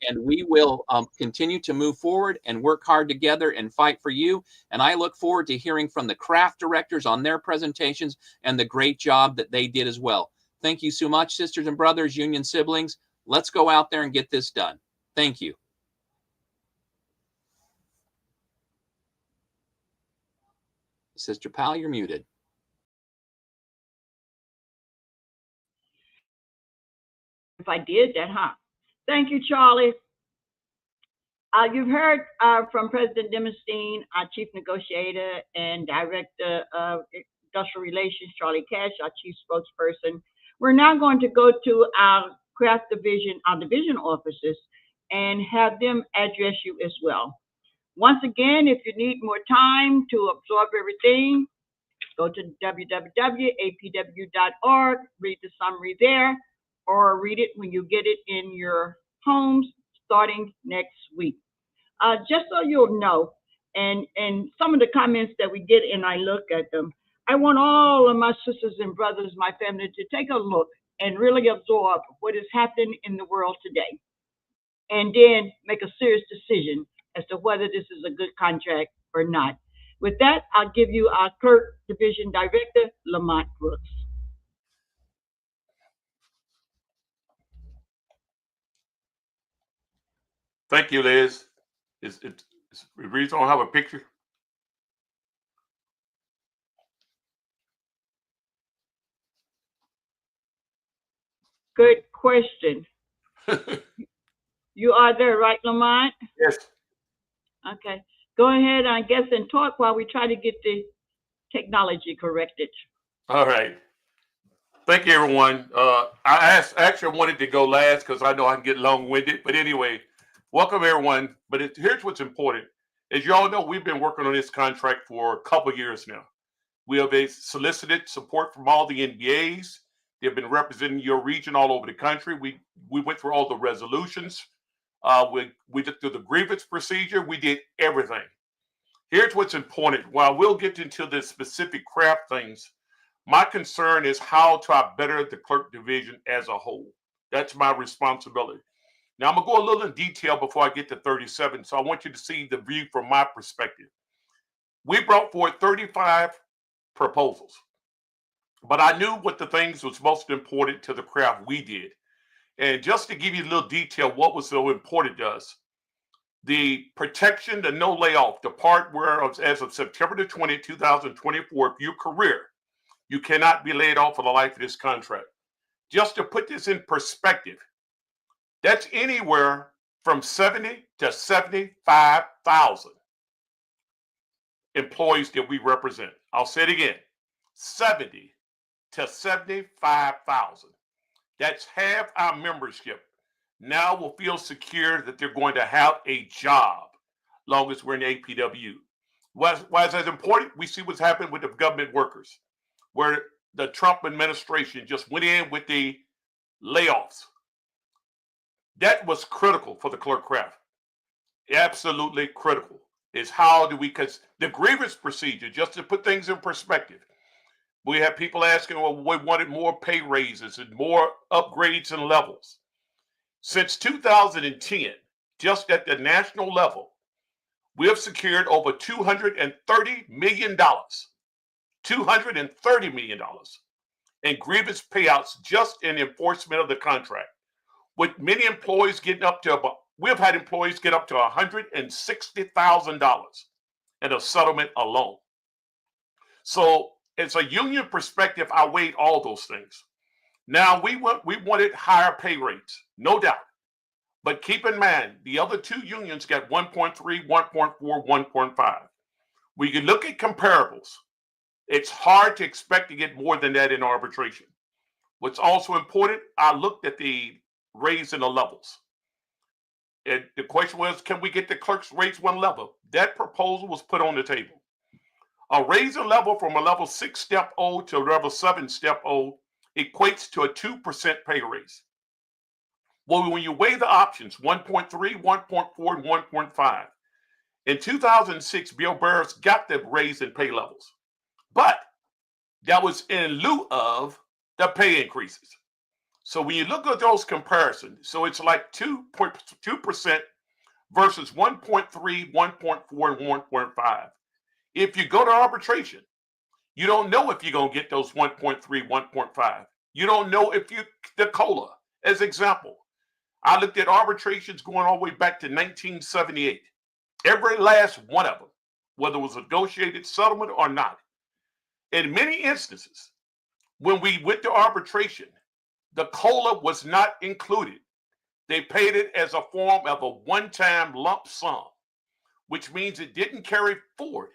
C: And we will continue to move forward and work hard together and fight for you. And I look forward to hearing from the craft directors on their presentations and the great job that they did as well. Thank you so much, sisters and brothers, union siblings. Let's go out there and get this done. Thank you. Sister Powell, you're muted.
A: If I did that, huh? Thank you, Charlie. You've heard from President Dimondstein, our Chief Negotiator and Director of Industrial Relations, Charlie Cash, our Chief Spokesperson. We're now going to go to our craft division, our division officers, and have them address you as well. Once again, if you need more time to absorb everything, go to www.apwu.org, read the summary there, or read it when you get it in your homes starting next week. Just so you'll know, and some of the comments that we get and I look at them, I want all of my sisters and brothers, my family, to take a look and really absorb what is happening in the world today, and then make a serious decision as to whether this is a good contract or not. With that, I'll give you our Clerk Division Director, Lamont Brooks.
D: Thank you, Liz. The reason I don't have a picture.
A: Good question. You are there, right, Lamont?
D: Yes.
A: Okay. Go ahead, I guess, and talk while we try to get the technology corrected.
D: All right. Thank you, everyone. I actually wanted to go last because I know I can get long-winded. But anyway, welcome, everyone. But here's what's important. As you all know, we've been working on this contract for a couple of years now. We have solicited support from all the NBAs. They've been representing your region all over the country. We went through all the resolutions. We did through the grievance procedure. We did everything. Here's what's important. While we'll get into the specific craft things, my concern is how to better the clerk division as a whole. That's my responsibility. Now, I'm going to go a little in detail before I get to 37, so I want you to see the view from my perspective. We brought forward 35 proposals, but I knew what the things was most important to the craft we did. And just to give you a little detail, what was so important to us, the protection, the no layoff, the part where as of September the 20th, 2024, if your career, you cannot be laid off for the life of this contract. Just to put this in perspective, that's anywhere from 70 to 75,000 employees that we represent. I'll say it again, 70 to 75,000. That's half our membership. Now will feel secure that they're going to have a job long as we're in APWU. Why is that important? We see what's happened with the government workers, where the Trump administration just went in with the layoffs. That was critical for the clerk craft. Absolutely critical. Is how do we, because the grievance procedure, just to put things in perspective, we have people asking, well, we wanted more pay raises and more upgrades and levels. Since 2010, just at the national level, we have secured over $230 million, $230 million in grievance payouts just in enforcement of the contract. With many employees getting up to about, we've had employees get up to $160,000 in a settlement alone. So as a union perspective, I weighed all those things. Now we wanted higher pay rates, no doubt. But keep in mind, the other two unions got 1.3, 1.4, 1.5. We can look at comparables. It's hard to expect to get more than that in arbitration. What's also important, I looked at the raise in the levels. And the question was, can we get the clerks raised one level? That proposal was put on the table. A raise in level from a level 6 step O to a level 7 step O equates to a 2% pay raise. Well, when you weigh the options, 1.3, 1.4, and 1.5, in 2006, Bill Burris got the raise in pay levels. But that was in lieu of the pay increases. So when you look at those comparisons, so it's like 2% versus 1.3, 1.4, and 1.5. If you go to arbitration, you don't know if you're going to get those 1.3, 1.5. You don't know if the COLA, as example. I looked at arbitrations going all the way back to 1978. Every last one of them, whether it was a negotiated settlement or not. In many instances, when we went to arbitration, the COLA was not included. They paid it as a form of a one-time lump sum, which means it didn't carry forward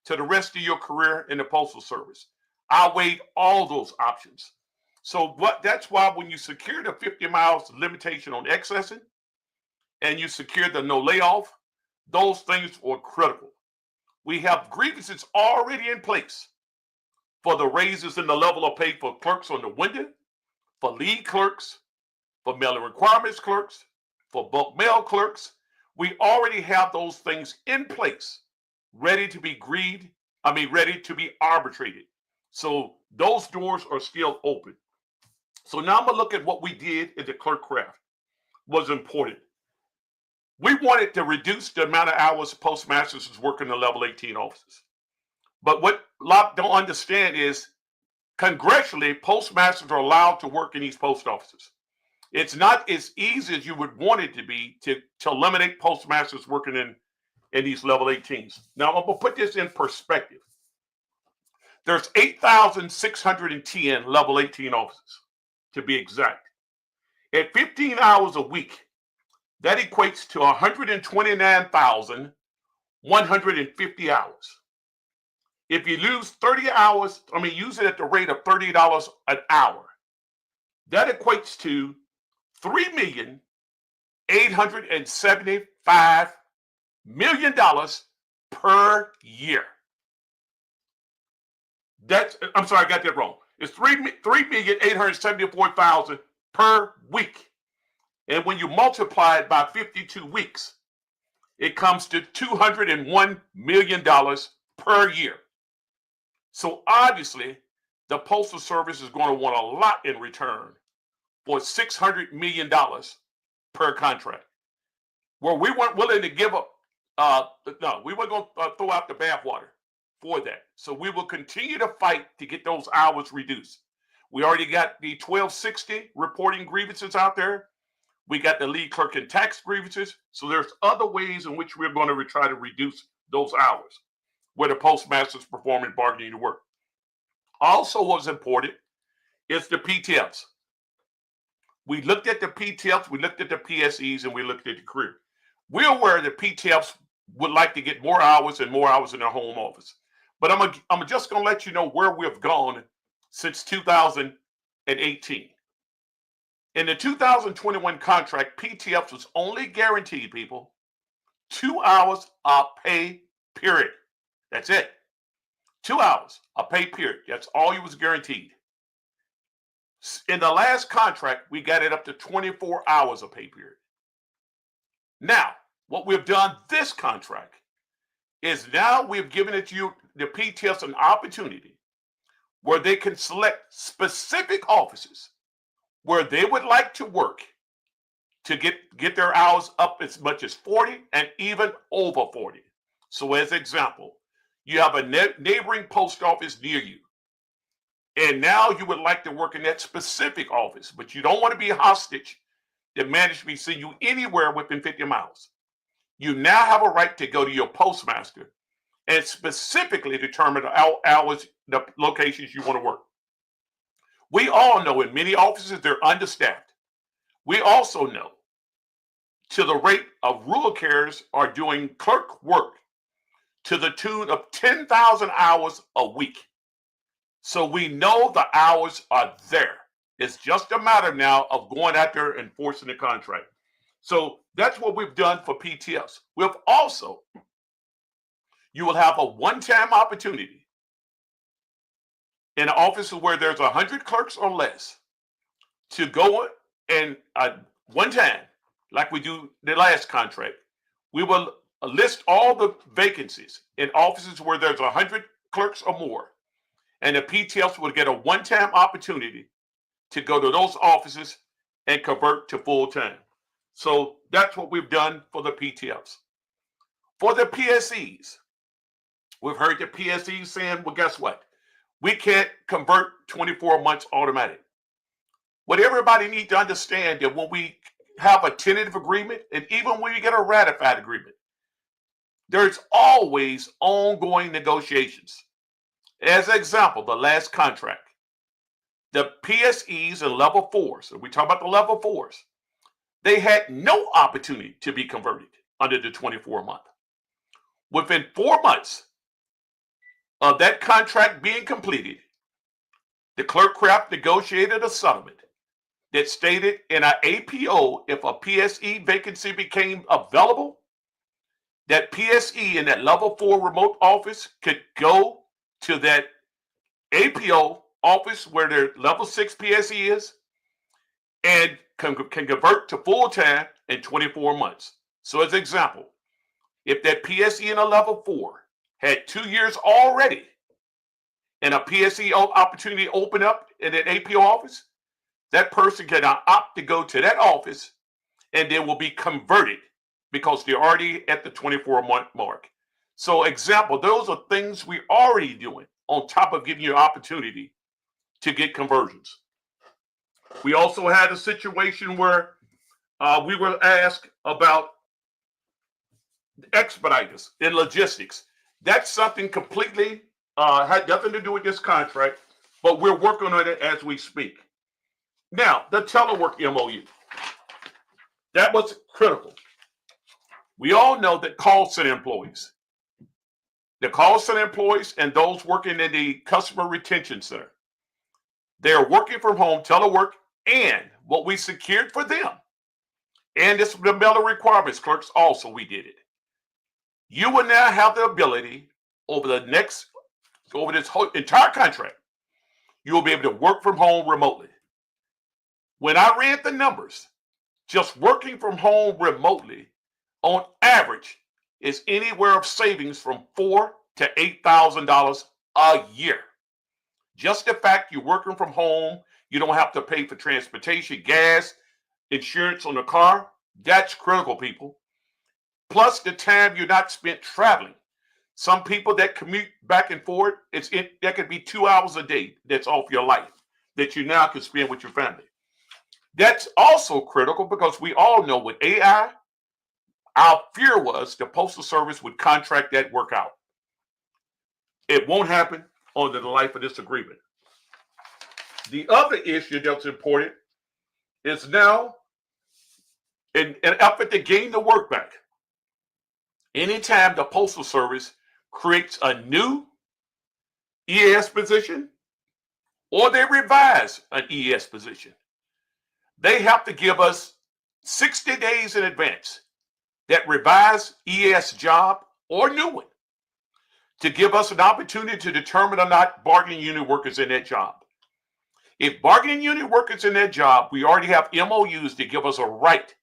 D: to the rest of your career in the Postal Service. I weighed all those options. So that's why when you secure the 50 miles limitation on excessing and you secure the no layoff, those things are critical. We have grievances already in place for the raises in the level of pay for clerks on the window, for lead clerks, for mailing requirements clerks, for bulk mail clerks. We already have those things in place, ready to be ready to be arbitrated. So those doors are still open. So now I'm gonna look at what we did in the clerk craft. Was important. We wanted to reduce the amount of hours postmasters was working in level 18 offices. But what a lot don't understand is congressionally, postmasters are allowed to work in these post offices. It's not as easy as you would want it to be to eliminate postmasters working in these level 18s. Now I'm gonna put this in perspective. There's 8,610 level 18 offices, to be exact. At 15 hours a week, that equates to 129,150 hours. If you lose 30 hours, use it at the rate of $30 an hour, that equates to $3,875,000,000 per year. I'm sorry, I got that wrong. It's 3,874,000 per week. And when you multiply it by 52 weeks, it comes to $201 million per year. So obviously, the Postal Service is going to want a lot in return for $600 million per contract. Where we weren't willing to give up, no, we weren't going to throw out the bathwater for that. So we will continue to fight to get those hours reduced. We already got the 1260 reporting grievances out there. We got the lead clerk and tax grievances. So there's other ways in which we're going to try to reduce those hours where the postmaster's performing bargaining to work. Also, what's important is the PTFs. We looked at the PTFs, we looked at the PSEs, and we looked at the career. We're aware that PTFs would like to get more hours and more hours in their home office. But I'm just going to let you know where we've gone since 2018. In the 2021 contract, PTFs was only guaranteed, people, 2 hours of pay, period. That's it. 2 hours of pay, period. That's all you was guaranteed. In the last contract, we got it up to 24 hours of pay period. Now, what we've done this contract is now we've given it to you, the PTFs, an opportunity where they can select specific offices where they would like to work to get their hours up as much as 40 and even over 40. So as example, you have a neighboring post office near you. And now you would like to work in that specific office, but you don't want to be hostage that management send you anywhere within 50 miles. You now have a right to go to your postmaster and specifically determine the hours, the locations you want to work. We all know in many offices they're understaffed. We also know to the rate of rural carriers are doing clerk work to the tune of 10,000 hours a week. So we know the hours are there. It's just a matter now of going out there and enforcing the contract. So that's what we've done for PTFs. We've also, you will have a one-time opportunity in offices where there's 100 clerks or less to go and one time, like we do the last contract, we will list all the vacancies in offices where there's 100 clerks or more. And the PTFs will get a one-time opportunity to go to those offices and convert to full-time. So that's what we've done for the PTFs. For the PSEs, we've heard the PSEs saying, well, guess what? We can't convert 24 months automatic. What everybody needs to understand that when we have a tentative agreement, and even when you get a ratified agreement, there's always ongoing negotiations. As an example, the last contract, the PSEs and level 4s, and we talk about the level 4s, they had no opportunity to be converted under the 24-month. Within 4 months of that contract being completed, the clerk craft negotiated a settlement that stated in an APO, if a PSE vacancy became available, that PSE in that level 4 remote office could go to that APO office where their level 6 PSE is and can convert to full-time in 24 months. So as an example, if that PSE in a level 4 had 2 years already and a PSE opportunity open up in an APO office, that person can opt to go to that office and they will be converted because they're already at the 24-month mark. So example, those are things we're already doing on top of giving you an opportunity to get conversions. We also had a situation where we were asked about expediters in logistics. That's something completely had nothing to do with this contract, but we're working on it as we speak. Now, the telework MOU. That was critical. We all know that call center employees, the call center employees and those working in the customer retention center, they're working from home, telework, and what we secured for them, and this the Miller requirements clerks also, we did it. You will now have the ability over this whole entire contract, you'll be able to work from home remotely. When I ran the numbers, just working from home remotely, on average, is anywhere of savings from $4,000 to $8,000 a year. Just the fact you're working from home, you don't have to pay for transportation, gas, insurance on the car. That's critical, people. Plus the time you're not spent traveling. Some people that commute back and forth, that could be 2 hours a day that's off your life that you now can spend with your family. That's also critical because we all know with AI, our fear was the Postal Service would contract that work out. It won't happen under the life of this agreement. The other issue that's important is now in an effort to gain the work back. Anytime the Postal Service creates a new ES position or they revise an ES position, they have to give us 60 days in advance that revised ES job or new one to give us an opportunity to determine or not bargaining unit workers in that job. If bargaining unit workers in that job, we already have MOUs to give us a right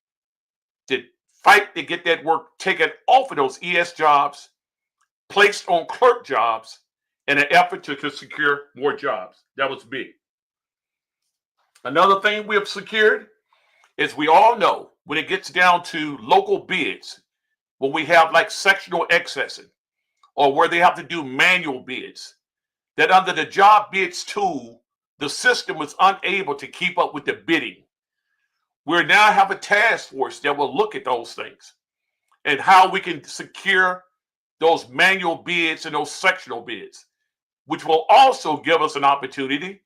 D: to fight to get that work taken off of those ES jobs, placed on clerk jobs in an effort to secure more jobs. That was big. Another thing we have secured is we all know when it gets down to local bids, when we have like sectional accessing or where they have to do manual bids, that under the job bids tool, the system was unable to keep up with the bidding. We now have a task force that will look at those things and how we can secure those manual bids and those sectional bids, which will also give us an opportunity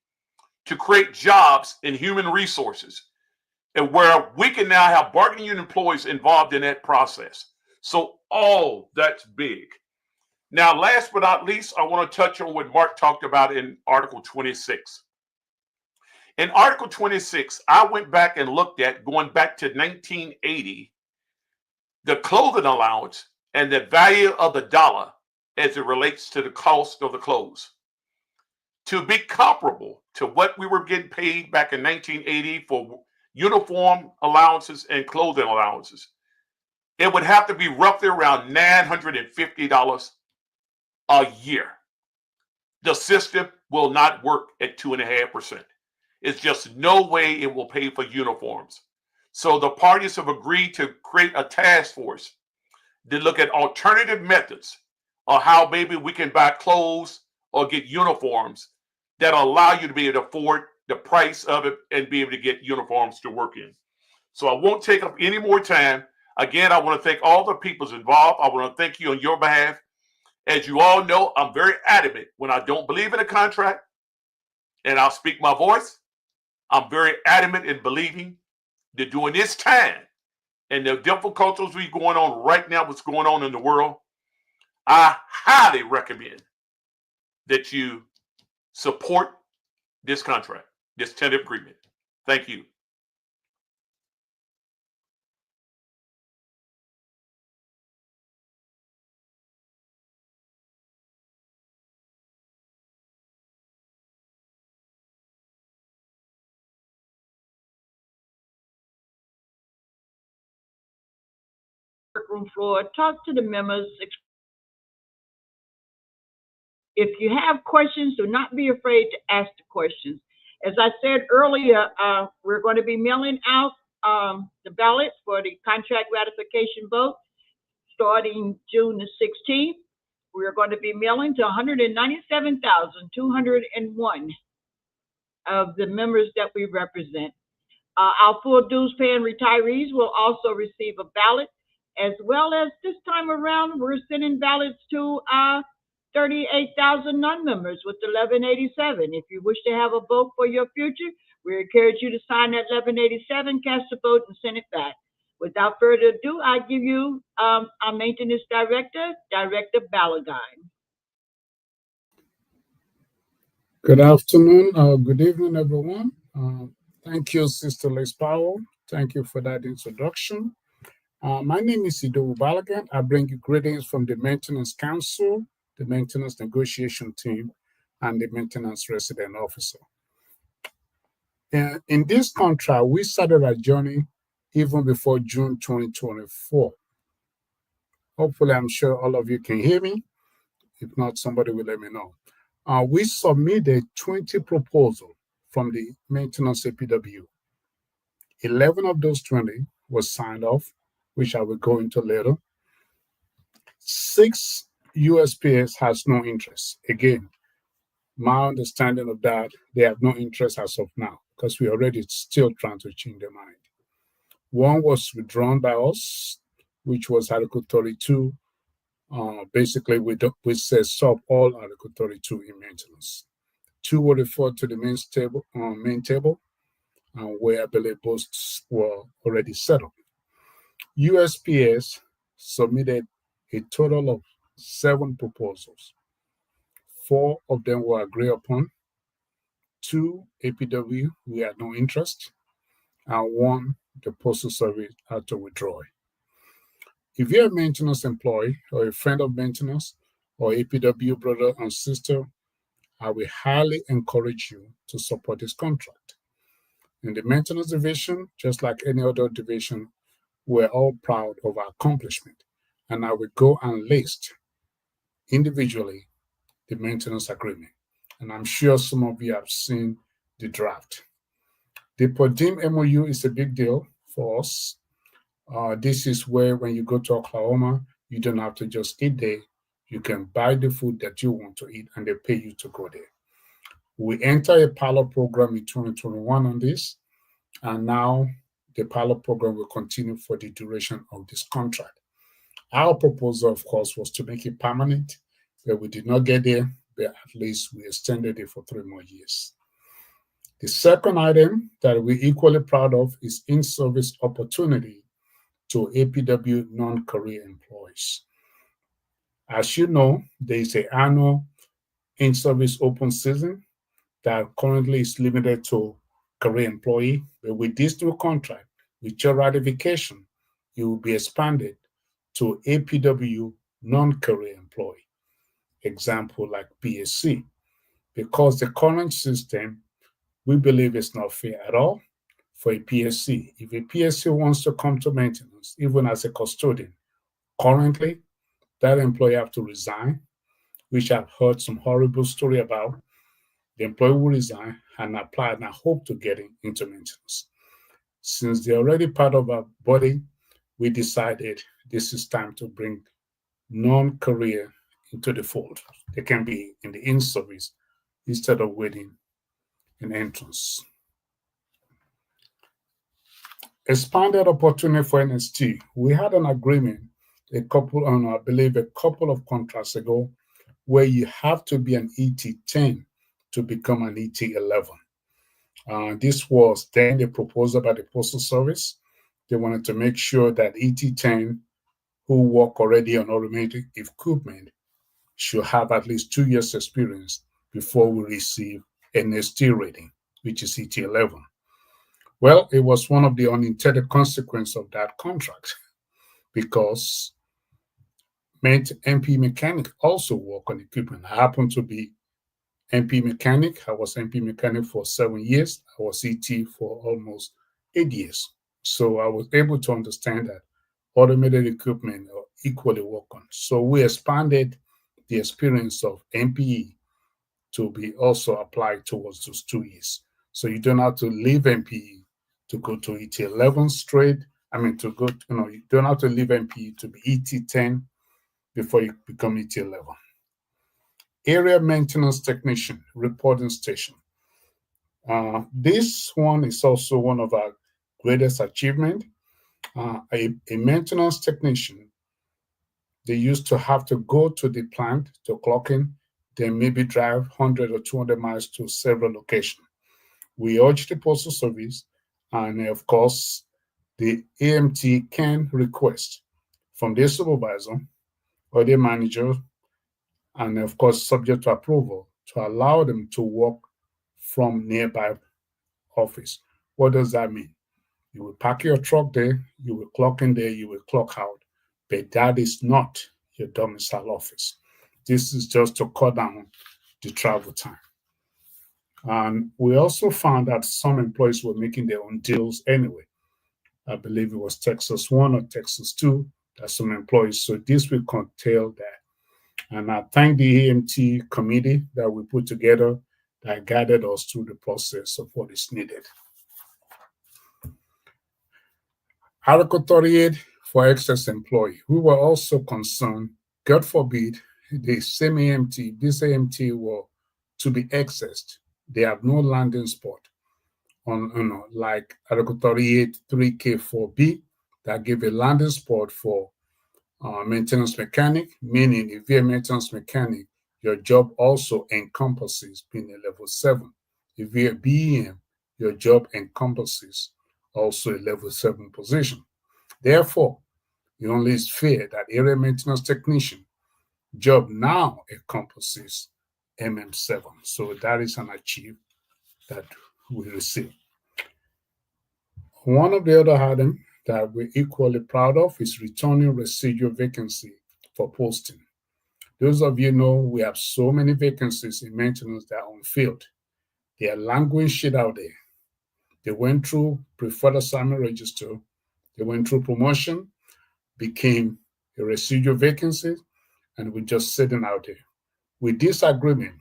D: to create jobs in human resources and where we can now have bargaining unit employees involved in that process. So all that's big. Now, last but not least, I want to touch on what Mark talked about in Article 26. In Article 26, I went back and looked at, going back to 1980, the clothing allowance and the value of the dollar as it relates to the cost of the clothes. To be comparable to what we were getting paid back in 1980 for uniform allowances and clothing allowances, it would have to be roughly around $950 a year. The system will not work at 2.5%. It's just no way it will pay for uniforms. So the parties have agreed to create a task force to look at alternative methods of how maybe we can buy clothes or get uniforms that allow you to be able to afford the price of it and be able to get uniforms to work in. So I won't take up any more time. Again, I want to thank all the people involved. I want to thank you on your behalf. As you all know, I'm very adamant when I don't believe in a contract, and I'll speak my voice. I'm very adamant in believing that during this time and the difficulties we're going on right now, what's going on in the world, I highly recommend that you support this contract, this tentative agreement. Thank you.
A: Room floor, talk to the members. If you have questions, do not be afraid to ask the questions. As I said earlier, we're going to be mailing out the ballots for the contract ratification vote starting June the 16th. We're going to be mailing to 197,201 of the members that we represent. Our full dues paying retirees will also receive a ballot, as well as this time around, we're sending ballots to 38,000 non-members with 1187. If you wish to have a vote for your future, we encourage you to sign that 1187, cast a vote, and send it back. Without further ado, I give you our maintenance director, Director Balogun.
E: Good afternoon, good evening, everyone. Thank you, Sister Liz Powell. Thank you for that introduction. My name is ldowu Balogun. I bring you greetings from the Maintenance Council, the Maintenance Negotiation Team. and the maintenance resident officer. In this contract, we started our journey even before June 2024. Hopefully, I'm sure all of you can hear me. If not, somebody will let me know. We submitted 20 proposals from the maintenance APWU. 11 of those 20 was signed off, which I will go into later. 6 USPS has no interest. Again, my understanding of that, they have no interest as of now because we're already still trying to change their mind. 1 was withdrawn by us, which was Article 32. Basically, we said stop all Article 32 in maintenance. 2 were referred to the main table, where I believe both were already settled. USPS submitted a total of 7 proposals. 4 of them were agreed upon. 2 APWU, we had no interest, and 1 the Postal Service had to withdraw. If you're a maintenance employee or a friend of maintenance or APWU brother and sister, I will highly encourage you to support this contract. In the maintenance division, just like any other division, we're all proud of our accomplishment. And I will go and list individually the maintenance agreement. And I'm sure some of you have seen the draft. The per diem MOU is a big deal for us. This is where when you go to Oklahoma, you don't have to just eat there. You can buy the food that you want to eat and they pay you to go there. We enter a pilot program in 2021 on this, and now the pilot program will continue for the duration of this contract. Our proposal, of course, was to make it permanent, but we did not get there, but at least we extended it for 3 more years. The second item that we're equally proud of is in-service opportunity to APWU non-career employees. As you know, there is an annual in-service open season that currently is limited to career employee, but with this new contract, with your ratification, it will be expanded to APWU non-career employee. Example like PSC. Because the current system, we believe is not fair at all for a PSC. If a PSC wants to come to maintenance, even as a custodian, currently that employee have to resign, which I've heard some horrible story about. The employee will resign and apply and I hope to get into maintenance. Since they're already part of our body, we decided this is time to bring non-career into the fold. They can be in the in-service instead of waiting in entrance. Expanded opportunity for NST. We had an agreement I believe a couple of contracts ago, where you have to be an ET10 to become an ET11. This was then the proposal by the Postal Service. They wanted to make sure that ET10 who work already on automated equipment should have at least 2 years experience before we receive NST rating, which is ET11. Well, it was one of the unintended consequences of that contract because meant MP mechanic also work on equipment. I happen to be MP mechanic. I was MP mechanic for 7 years. I was ET for almost 8 years. So I was able to understand that automated equipment are equally work on. So we expanded the experience of MPE to be also applied towards those 2 years. So you don't have to leave MPE to go to ET11 straight. You don't have to leave MPE to be ET10 before you become ET11. Area maintenance technician, reporting station. This one is also one of our greatest achievement. A maintenance technician, they used to have to go to the plant to clock in, then maybe drive 100 or 200 miles to several locations. We urge the Postal Service, and of course, the AMT can request from their supervisor or their manager, and of course, subject to approval, to allow them to work from nearby office. What does that mean? You will park your truck there, you will clock in there, you will clock out, but that is not your domicile office. This is just to cut down the travel time. And we also found that some employees were making their own deals anyway. I believe it was Texas 1 or Texas 2, that some employees. So this will curtail that. And I thank the AMT committee that we put together that guided us through the process of what is needed. Article 38 for excess employee. We were also concerned, God forbid, the same AMT, this AMT were to be accessed. They have no landing spot on, like Article 38 3K4B that give a landing spot for maintenance mechanic, meaning if you're a maintenance mechanic, your job also encompasses being a level 7. If you're a BEM, your job encompasses also a level 7 position. Therefore, it only is fair that area maintenance technician job now encompasses MM7. So that is an achievement that we receive. One of the other items that we're equally proud of is returning residual vacancy for posting. Those of you know we have so many vacancies in maintenance that are unfilled. They are languishing out there. They went through preferred assignment register, they went through promotion, became a residual vacancy, and we're just sitting out there. With this agreement,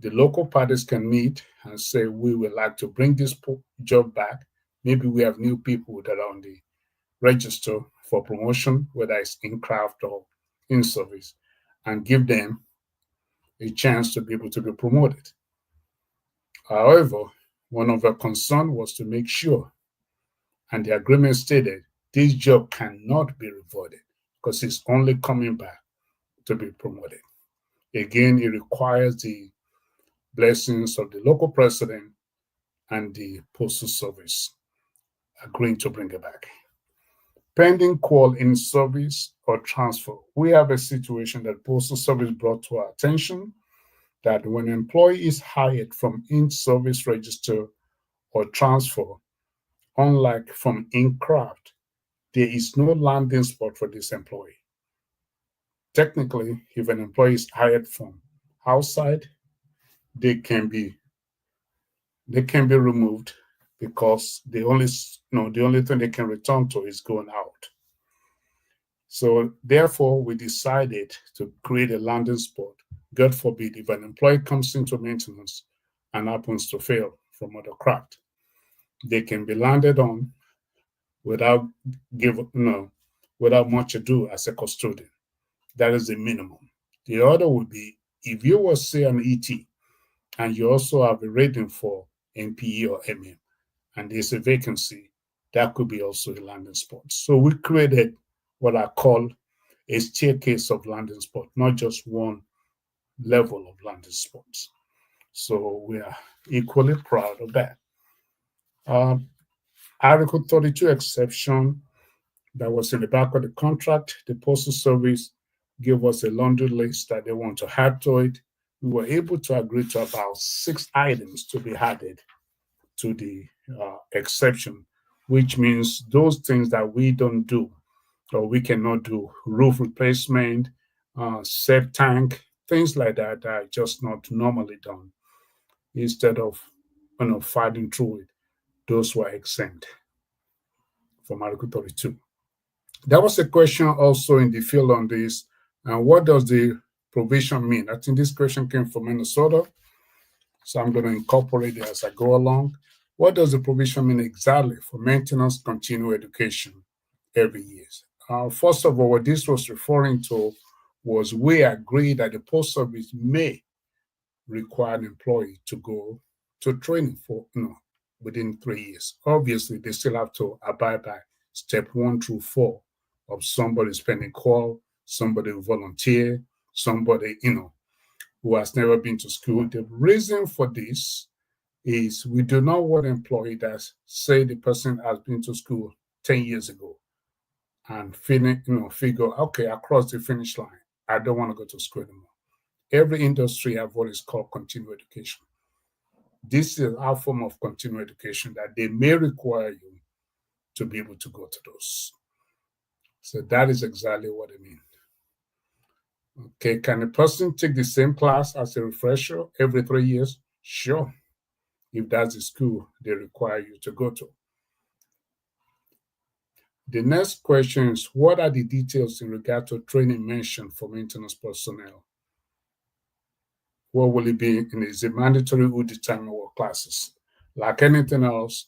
E: the local parties can meet and say, we would like to bring this job back. Maybe we have new people that are on the register for promotion, whether it's in craft or in service, and give them a chance to be able to be promoted. However, one of our concerns was to make sure, and the agreement stated, this job cannot be reverted because it's only coming back to be promoted. Again, it requires the blessings of the local president and the postal service agreeing to bring it back. Pending call in service or transfer, we have a situation that postal service brought to our attention that when an employee is hired from in-service register or transfer, unlike from in-craft, there is no landing spot for this employee. Technically, if an employee is hired from outside, they can be removed because the only thing they can return to is going out. So therefore, we decided to create a landing spot. God forbid, if an employee comes into maintenance and happens to fail from other craft, they can be landed on without much ado as a custodian. That is the minimum. The other would be if you were, say, an ET and you also have a rating for MPE or MM, and there's a vacancy, that could be also a landing spot. So we created what I call a staircase of landing spot, not just one level of landing spots. So we are equally proud of that. Article 32 exception that was in the back of the contract, the Postal Service gave us a laundry list that they want to add to it. We were able to agree to about 6 items to be added to the exception, which means those things that we don't do or we cannot do, roof replacement, set tank, things like that are just not normally done. Instead of fighting through it, those were exempt from Article 32. There was a question also in the field on this, and what does the provision mean? I think this question came from Minnesota, so I'm going to incorporate it as I go along. What does the provision mean exactly for maintenance continuing education every year? First of all, what this was referring to was we agreed that the Post Service may require an employee to go to training for within 3 years. Obviously, they still have to abide by step 1 through 4 of somebody spending call, somebody who volunteer, somebody who has never been to school. The reason for this is we do not want an employee that say the person has been to school 10 years ago and figure, okay, I crossed the finish line. I don't want to go to school anymore. Every industry have what is called continuing education. This is our form of continuing education that they may require you to be able to go to those. So that is exactly what I mean. Okay, can a person take the same class as a refresher every 3 years? Sure, if that's the school they require you to go to. The next question is, what are the details in regard to training mentioned for maintenance personnel? What will it be? And is it mandatory who determine what classes? Like anything else,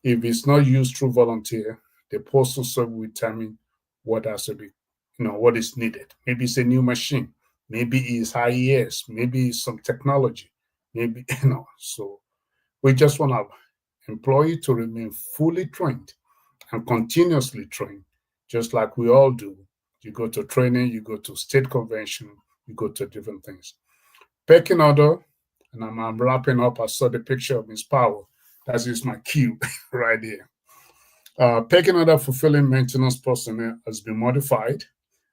E: if it's not used through volunteer, the postal service will determine what has to be, what is needed. Maybe it's a new machine, maybe it's IES, maybe it's some technology, maybe, so we just want our employee to remain fully trained and continuously trained, just like we all do. You go to training, you go to state convention, you go to different things. Pecking order, and I'm wrapping up. I saw the picture of Ms. Powell. That is my cue right here. Pecking order fulfilling maintenance personnel has been modified,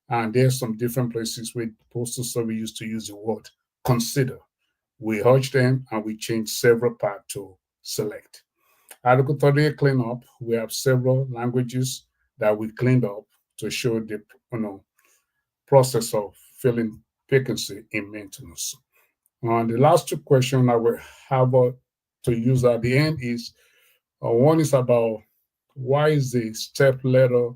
E: and there's some different places where postal service used to use the word consider. We urge them, and we changed several parts to select. Article 38 cleanup, we have several languages that we cleaned up to show the process of filling vacancy in maintenance. And the last two questions I will have to use at the end is, one is about why is the step letter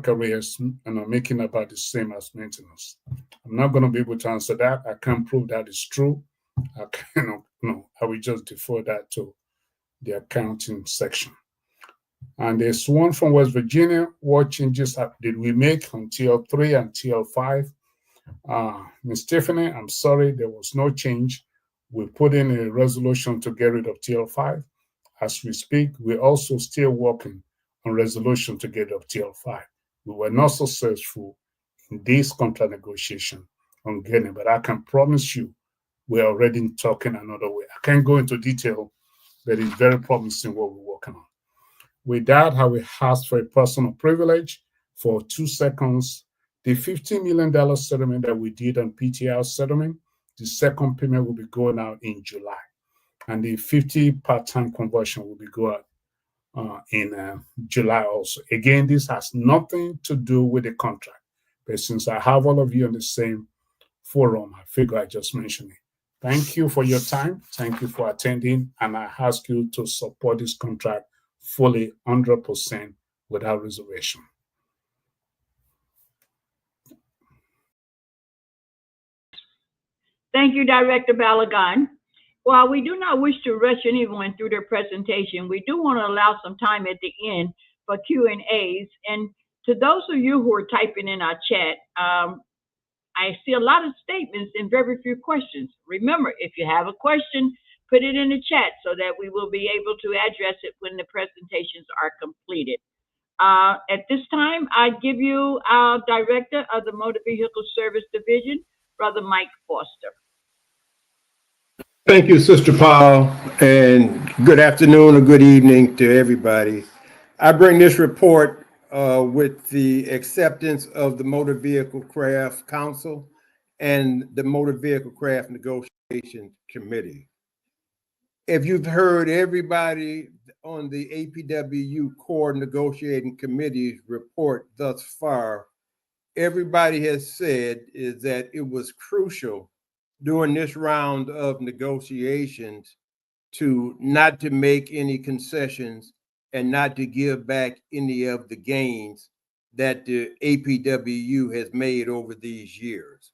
E: careers making about the same as maintenance? I'm not going to be able to answer that. I can't prove that is true. I will just defer that to the accounting section. And there's one from West Virginia. What changes did we make on TL3 and TL5? Ms. Tiffany, I'm sorry, there was no change. We put in a resolution to get rid of TL5. As we speak, we're also still working on resolution to get rid of TL5. We were not successful in this contract negotiation on getting, but I can promise you we're already talking another way. I can't go into detail, but it's very promising what we're working on. With that, I will ask for a personal privilege for 2 seconds. The $15 million settlement that we did on PTR settlement, the second payment will be going out in July. And the 50 part-time conversion will be going out in July also. Again, this has nothing to do with the contract. But since I have all of you on the same forum, I figure I just mentioned it. Thank you for your time. Thank you for attending. And I ask you to support this contract fully, 100% without reservation.
A: Thank you, Director Balogun. While we do not wish to rush anyone through their presentation, we do want to allow some time at the end for Q&As. And to those of you who are typing in our chat, I see a lot of statements and very few questions. Remember, if you have a question, put it in the chat so that we will be able to address it when the presentations are completed. At this time, I give you our Director of the Motor Vehicle Service Division, Brother Mike Foster.
F: Thank you, Sister Paul, and good afternoon or good evening to everybody. I bring this report with the acceptance of the Motor Vehicle Craft Council and the Motor Vehicle Craft Negotiation Committee. If you've heard everybody on the APWU Core Negotiating Committee's report thus far, everybody has said is that it was crucial during this round of negotiations to not to make any concessions and not to give back any of the gains that the APWU has made over these years.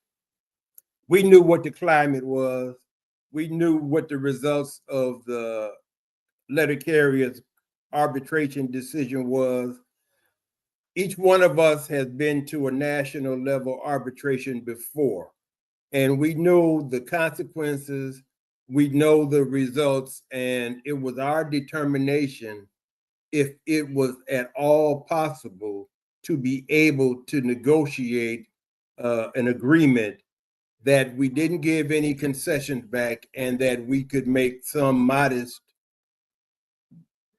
F: We knew what the climate was. We knew what the results of the letter carrier's arbitration decision was. Each one of us has been to a national level arbitration before, and we know the consequences, we know the results, and it was our determination, if it was at all possible, to be able to negotiate an agreement that we didn't give any concessions back and that we could make some modest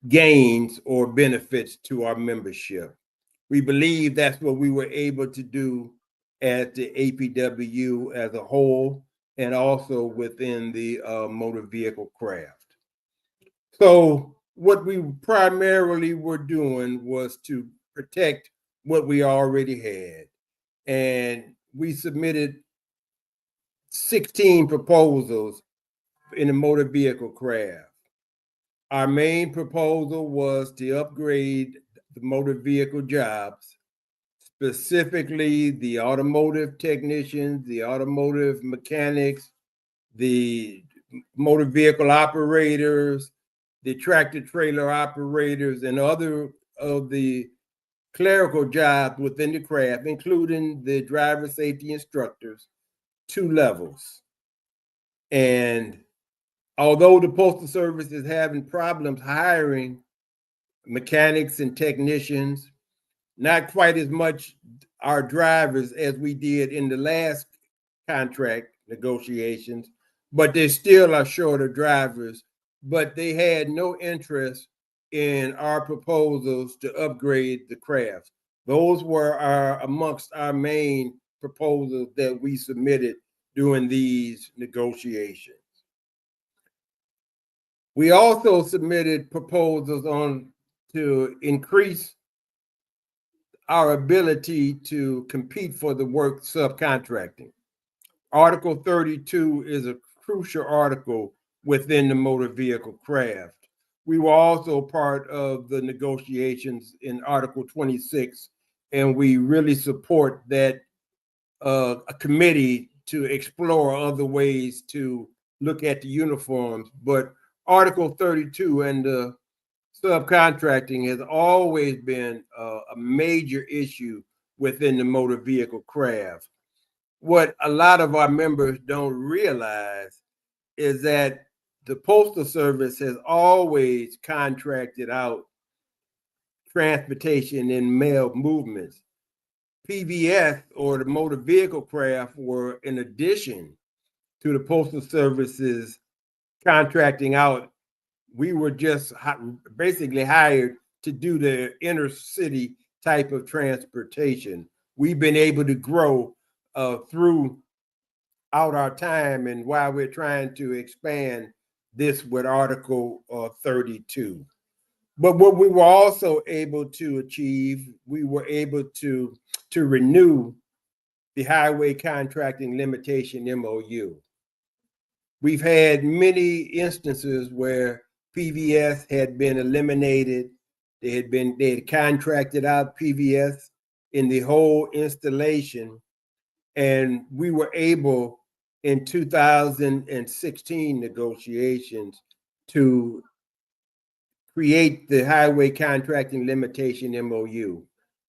F: gains or benefits to our membership. We believe that's what we were able to do at the APWU as a whole, and also within the motor vehicle craft. So what we primarily were doing was to protect what we already had. And we submitted 16 proposals in the motor vehicle craft. Our main proposal was to upgrade the motor vehicle jobs, specifically the automotive technicians, the automotive mechanics, the motor vehicle operators, the tractor trailer operators, and other of the clerical jobs within the craft, including the driver safety instructors, 2 levels. And although the Postal Service is having problems hiring mechanics and technicians, not quite as much our drivers as we did in the last contract negotiations, but they still are short of drivers. But they had no interest in our proposals to upgrade the crafts. Those were amongst our main proposals that we submitted during these negotiations. We also submitted proposals to increase our ability to compete for the work subcontracting. Article 32 is a crucial article within the motor vehicle craft. We were also part of the negotiations in Article 26, and we really support that a committee to explore other ways to look at the uniforms. But Article 32 and the subcontracting has always been a major issue within the motor vehicle craft. What a lot of our members don't realize is that the Postal Service has always contracted out transportation and mail movements. PVS, or the motor vehicle craft, were in addition to the Postal Service's contracting out. We were just basically hired to do the inner city type of transportation. We've been able to grow throughout our time, and while we're trying to expand this with Article 32. But what we were also able to achieve, we were able to renew the highway contracting limitation MOU. We've had many instances where PVS had been eliminated. They had contracted out PVS in the whole installation, and we were able in 2016 negotiations to create the highway contracting limitation MOU.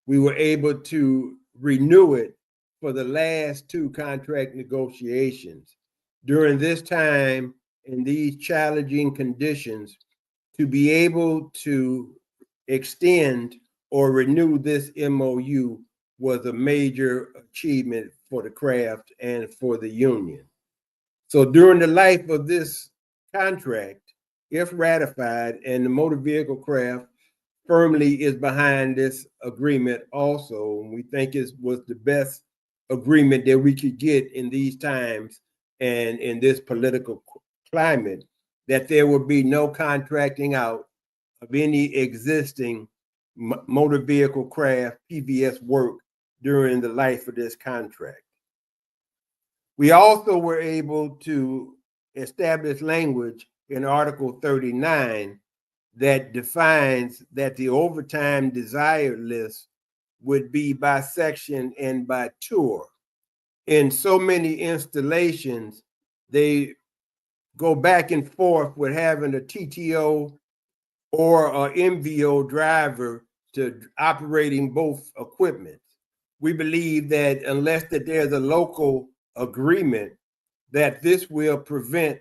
F: We were able to renew it for the last 2 contract negotiations. During this time, in these challenging conditions, to be able to extend or renew this MOU was a major achievement for the craft and for the union. So during the life of this contract, if ratified, and the motor vehicle craft firmly is behind this agreement also, and we think it was the best agreement that we could get in these times and in this political climate, that there will be no contracting out of any existing motor vehicle craft PVS work during the life of this contract. We also were able to establish language in Article 39 that defines that the overtime desired list would be by section and by tour. In so many installations, they go back and forth with having a TTO or a MVO driver to operating both equipment. We believe that unless that there's a local agreement, that this will prevent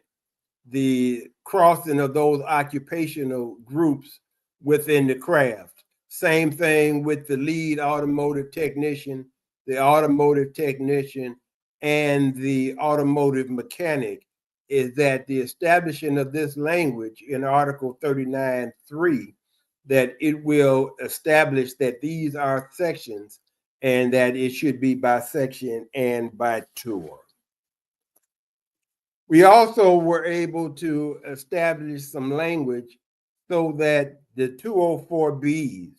F: the crossing of those occupational groups within the craft. Same thing with the lead automotive technician, the automotive technician, and the automotive mechanic, is that the establishing of this language in Article 39.3, that it will establish that these are sections and that it should be by section and by tour. We also were able to establish some language so that the 204Bs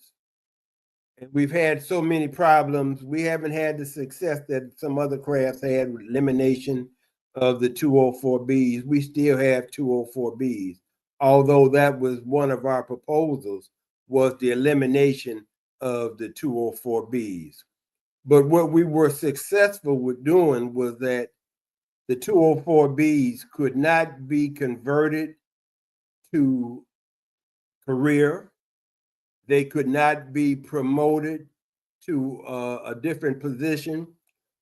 F: And we've had so many problems. We haven't had the success that some other crafts had with elimination of the 204Bs. We still have 204Bs, although that was one of our proposals, was the elimination of the 204Bs. But what we were successful with doing was that the 204Bs could not be converted to career. They could not be promoted to a different position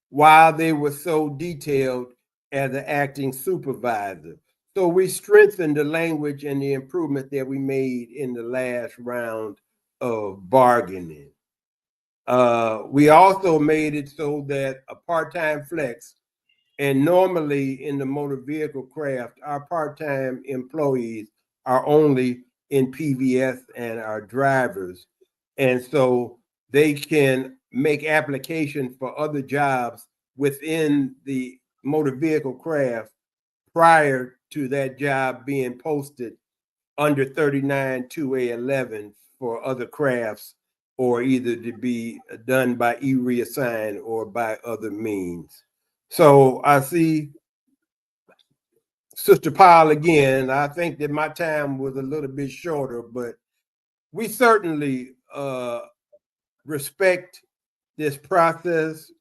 F: while they were so detailed as an acting supervisor. So we strengthened the language and the improvement that we made in the last round of bargaining. We also made it so that a part-time flex, and normally in the motor vehicle craft, our part-time employees are only in PVS and our drivers. And so they can make application for other jobs within the motor vehicle craft prior to that job being posted under 39-2A11 for other crafts, or either to be done by e-reassign or by other means. So I see Sister Powell again. I think that my time was a little bit shorter, but we certainly respect this process.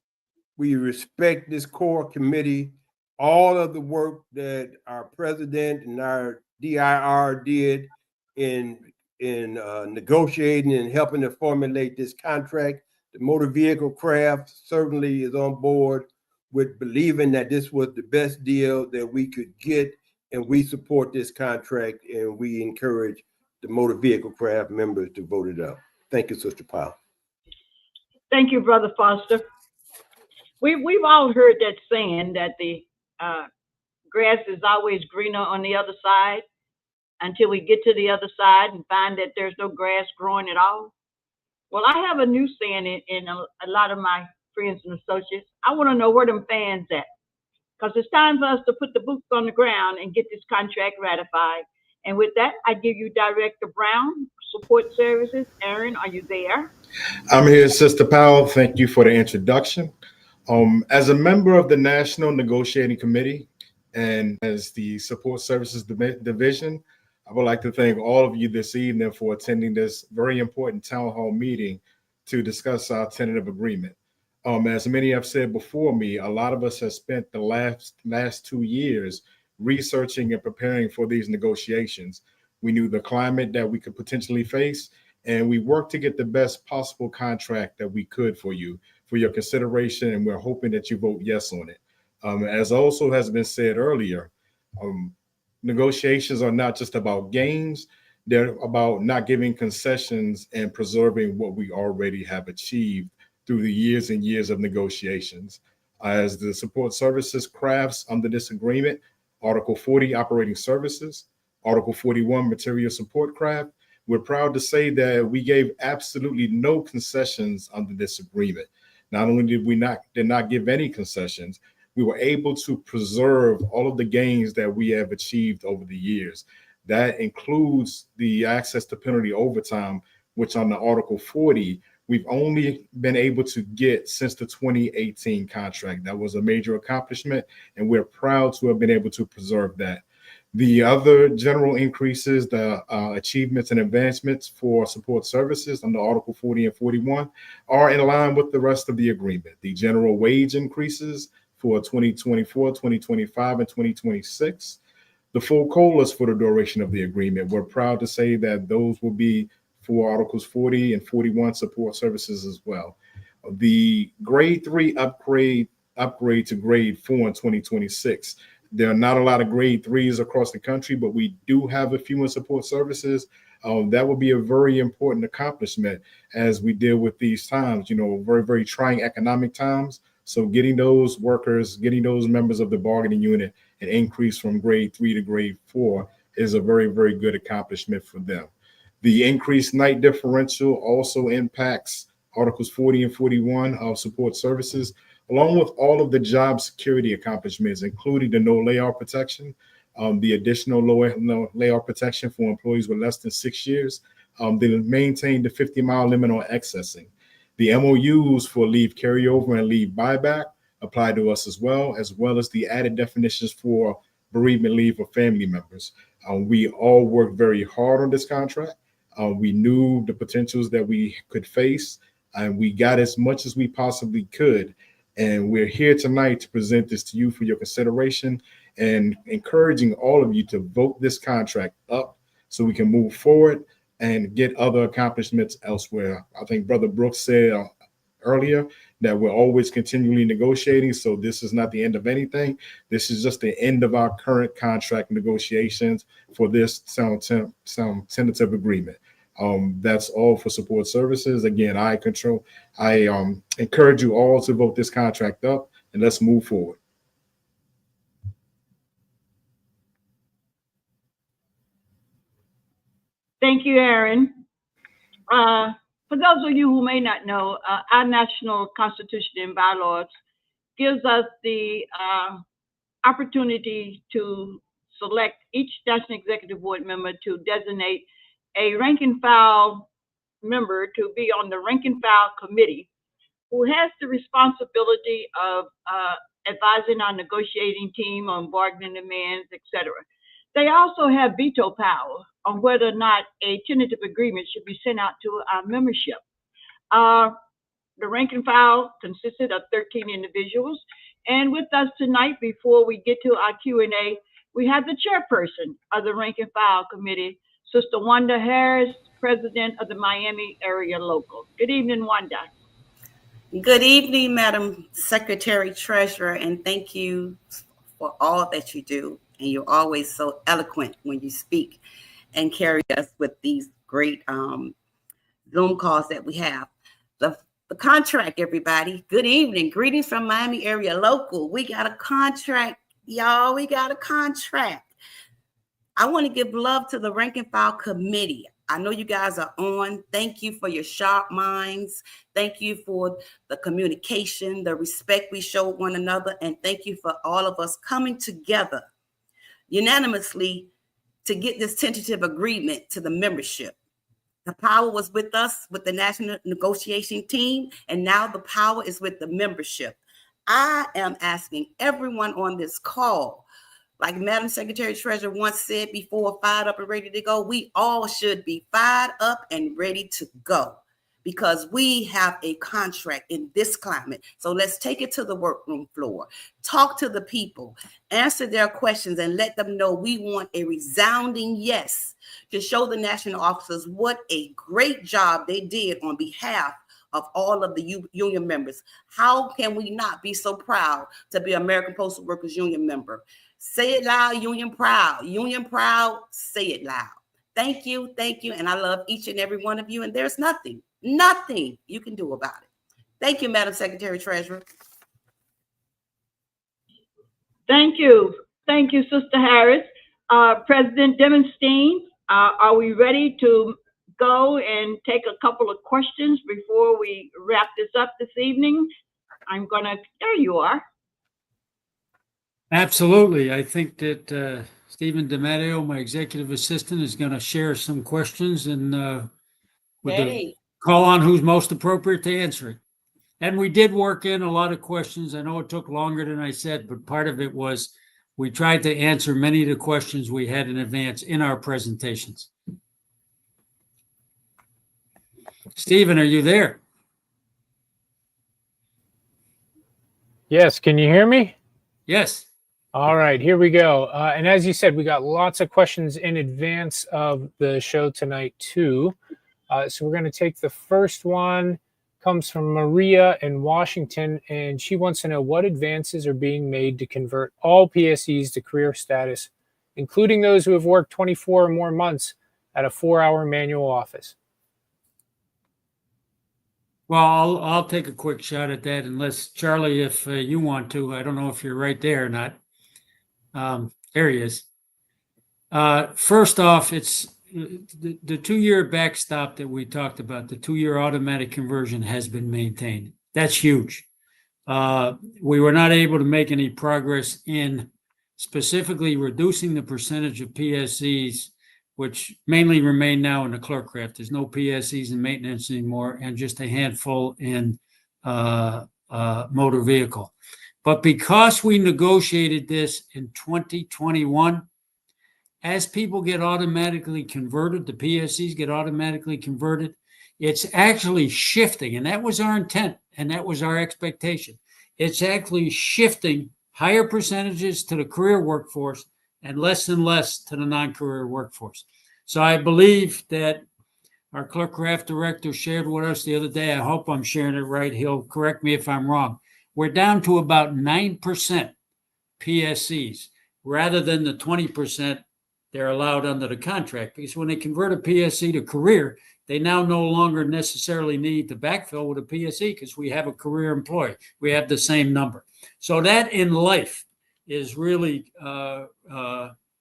F: We respect this core committee, all of the work that our president and our DIR did in negotiating and helping to formulate this contract. The motor vehicle craft certainly is on board with believing that this was the best deal that we could get, and we support this contract, and we encourage the motor vehicle craft members to vote it up. Thank you, Sister Powell.
A: Thank you, Brother Foster. We've all heard that saying that the grass is always greener on the other side, until we get to the other side and find that there's no grass growing at all. Well, I have a new saying in a lot of my friends and associates. I want to know where them fans at, because it's time for us to put the boots on the ground and get this contract ratified. And with that, I give you Director Brown, Support Services. Aaron, are you there?
G: I'm here, Sister Powell. Thank you for the introduction. As a member of the National Negotiating Committee and as the Support Services Division, I would like to thank all of you this evening for attending this very important town hall meeting to discuss our tentative agreement. As many have said before me, a lot of us have spent the last 2 years researching and preparing for these negotiations. We knew the climate that we could potentially face, and we worked to get the best possible contract that we could for you, for your consideration, and we're hoping that you vote yes on it. As also has been said earlier, negotiations are not just about gains, they're about not giving concessions and preserving what we already have achieved through the years and years of negotiations. As the support services crafts under this agreement, Article 40 operating services, Article 41 material support craft, we're proud to say that we gave absolutely no concessions under this agreement. Not only did we not give any concessions, we were able to preserve all of the gains that we have achieved over the years. That includes the access to penalty overtime, which on the Article 40, we've only been able to get since the 2018 contract. That was a major accomplishment, and we're proud to have been able to preserve that. The other general increases, the achievements and advancements for support services under Article 40 and 41 are in line with the rest of the agreement. The general wage increases for 2024, 2025, and 2026. The full COLAs for the duration of the agreement. We're proud to say that those will be for Articles 40 and 41 support services as well. The grade 3 upgrade to grade 4 in 2026. There are not a lot of grade 3s across the country, but we do have a few in support services. That will be a very important accomplishment as we deal with these times, very, very trying economic times. So getting those workers, getting those members of the bargaining unit an increase from grade 3 to grade 4 is a very, very good accomplishment for them. The increased night differential also impacts Articles 40 and 41 of support services, along with all of the job security accomplishments, including the no layoff protection, the additional no layoff protection for employees with less than 6 years, they maintain the 50-mile limit on accessing. The MOUs for leave carryover and leave buyback apply to us as well as the added definitions for bereavement leave for family members. We all worked very hard on this contract. We knew the potentials that we could face, and we got as much as we possibly could. And we're here tonight to present this to you for your consideration and encouraging all of you to vote this contract up so we can move forward and get other accomplishments elsewhere. I think Brother Brooks said earlier that we're always continually negotiating. So this is not the end of anything. This is just the end of our current contract negotiations for this tentative agreement. That's all for support services. Again, I encourage you all to vote this contract up, and let's move forward.
A: Thank you, Aaron. For those of you who may not know, our national constitution and bylaws gives us the opportunity to select each national executive board member to designate a rank and file member to be on the rank and file committee, who has the responsibility of advising our negotiating team on bargaining demands, etc. They also have veto power on whether or not a tentative agreement should be sent out to our membership. The rank and file consisted of 13 individuals. And with us tonight, before we get to our Q&A, we have the chairperson of the rank and file committee, Sister Wanda Harris, president of the Miami area local. Good evening, Wanda.
H: Good evening, Madam Secretary Treasurer, and thank you for all that you do. And you're always so eloquent when you speak and carry us with these great Zoom calls that we have. The contract, everybody. Good evening. Greetings from Miami area local. We got a contract, y'all. We got a contract. I want to give love to the rank and file committee. I know you guys are on. Thank you for your sharp minds. Thank you for the communication, the respect we show one another, and thank you for all of us coming together unanimously to get this tentative agreement to the membership. The power was with us, with the national negotiation team, and now the power is with the membership. I am asking everyone on this call, like Madam Secretary Treasurer once said before, fired up and ready to go. We all should be fired up and ready to go because we have a contract in this climate. So let's take it to the workroom floor, talk to the people, answer their questions, and let them know we want a resounding yes to show the national officers what a great job they did on behalf of all of the union members. How can we not be so proud to be American Postal Workers Union member? Say it loud, union proud, say it loud. Thank you, and I love each and every one of you, and there's nothing you can do about it. Thank you, Madam Secretary Treasurer.
A: Thank you, Sister Harris. President Dimondstein, are we ready to go and take a couple of questions before we wrap this up this evening? There you are.
B: Absolutely. I think that Stephen DiMatteo, my executive assistant, is going to share some questions and call on who's most appropriate to answer it. And we did work in a lot of questions. I know it took longer than I said, but part of it was we tried to answer many of the questions we had in advance in our presentations. Stephen, are you there?
I: Yes. Can you hear me?
B: Yes.
I: All right, here we go. And as you said, we got lots of questions in advance of the show tonight, too. So we're going to take the first one. Comes from Maria in Washington, and she wants to know what advances are being made to convert all PSEs to career status, including those who have worked 24 or more months at a 4-hour manual office.
B: Well, I'll take a quick shot at that, unless Charlie, if you want to. I don't know if you're right there or not. There he is. First off, it's the 2-year backstop that we talked about. The 2-year automatic conversion has been maintained. That's huge. We were not able to make any progress in specifically reducing the percentage of PSEs which mainly remain now in the clerk craft. There's no PSEs in maintenance anymore, and just a handful in motor vehicle. But because we negotiated this in 2021, as people get automatically converted, the PSEs get automatically converted, it's actually shifting. And that was our intent, and that was our expectation. It's actually shifting higher percentages to the career workforce and less to the non-career workforce. So I believe that our clerk craft director shared with us the other day. I hope I'm sharing it right. He'll correct me if I'm wrong. We're down to about 9% PSEs rather than the 20% they're allowed under the contract. Because when they convert a PSE to career, they now no longer necessarily need to backfill with a PSE because we have a career employee. We have the same number. So that in life is really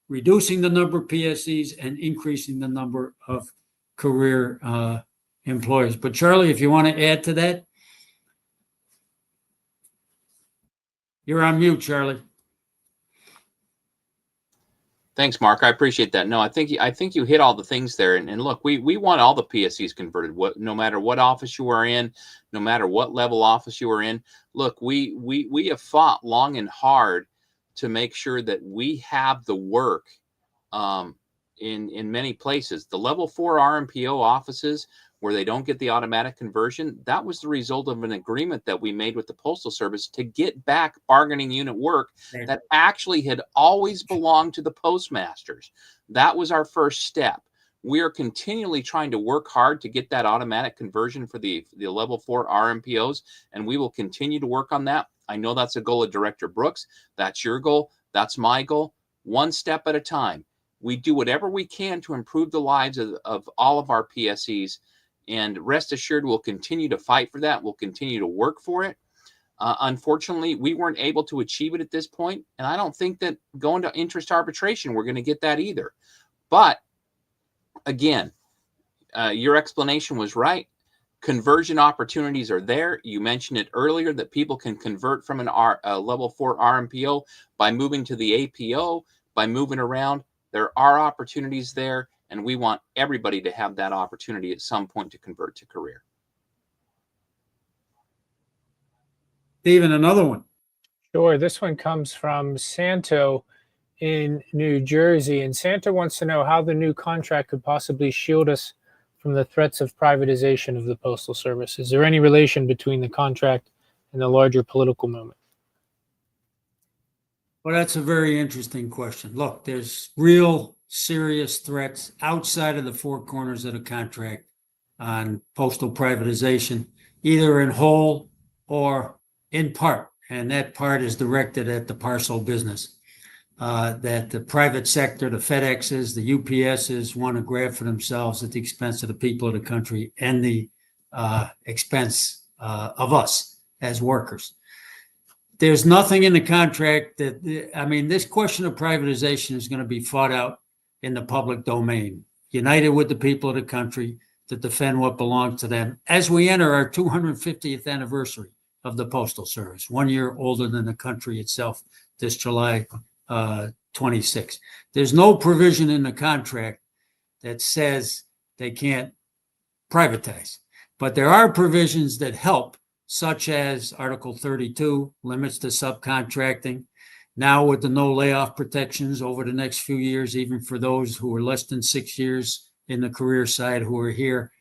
B: reducing the number of PSEs and increasing the number of career employees. But Charlie, if you want to add to that, you're on mute, Charlie.
C: Thanks, Mark. I appreciate that. No, I think you hit all the things there. And look, we want all the PSEs converted. No matter what office you are in, no matter what level office you are in. Look, we have fought long and hard to make sure that we have the work in many places. The level 4 RMPO offices where they don't get the automatic conversion, that was the result of an agreement that we made with the Postal Service to get back bargaining unit work that actually had always belonged to the postmasters. That was our first step. We are continually trying to work hard to get that automatic conversion for the level 4 RMPOs, and we will continue to work on that. I know that's a goal of Director Brooks. That's your goal. That's my goal. One step at a time. We do whatever we can to improve the lives of all of our PSEs. And rest assured, we'll continue to fight for that. We'll continue to work for it. Unfortunately, we weren't able to achieve it at this point. And I don't think that going to interest arbitration, we're going to get that either. But again, your explanation was right. Conversion opportunities are there. You mentioned it earlier that people can convert from a level 4 RMPO by moving to the APO, by moving around. There are opportunities there. And we want everybody to have that opportunity at some point to convert to career.
B: Stephen, another one.
I: Sure. This one comes from Santo in New Jersey. And Santo wants to know how the new contract could possibly shield us from the threats of privatization of the Postal Service. Is there any relation between the contract and the larger political movement?
B: Well, that's a very interesting question. Look, there's real serious threats outside of the four corners of the contract on postal privatization, either in whole or in part. And that part is directed at the parcel business. That the private sector, the FedExes, the UPSs want to grab for themselves at the expense of the people of the country and the expense of us as workers. There's nothing in the contract that, I mean, this question of privatization is going to be fought out in the public domain, united with the people of the country to defend what belongs to them as we enter our 250th anniversary of the Postal Service, 1 year older than the country itself, this July 26. There's no provision in the contract that says they can't privatize, but there are provisions that help, such as Article 32 limits to subcontracting. Now with the no layoff protections over the next few years, even for those who are less than 6 years in the career side who are here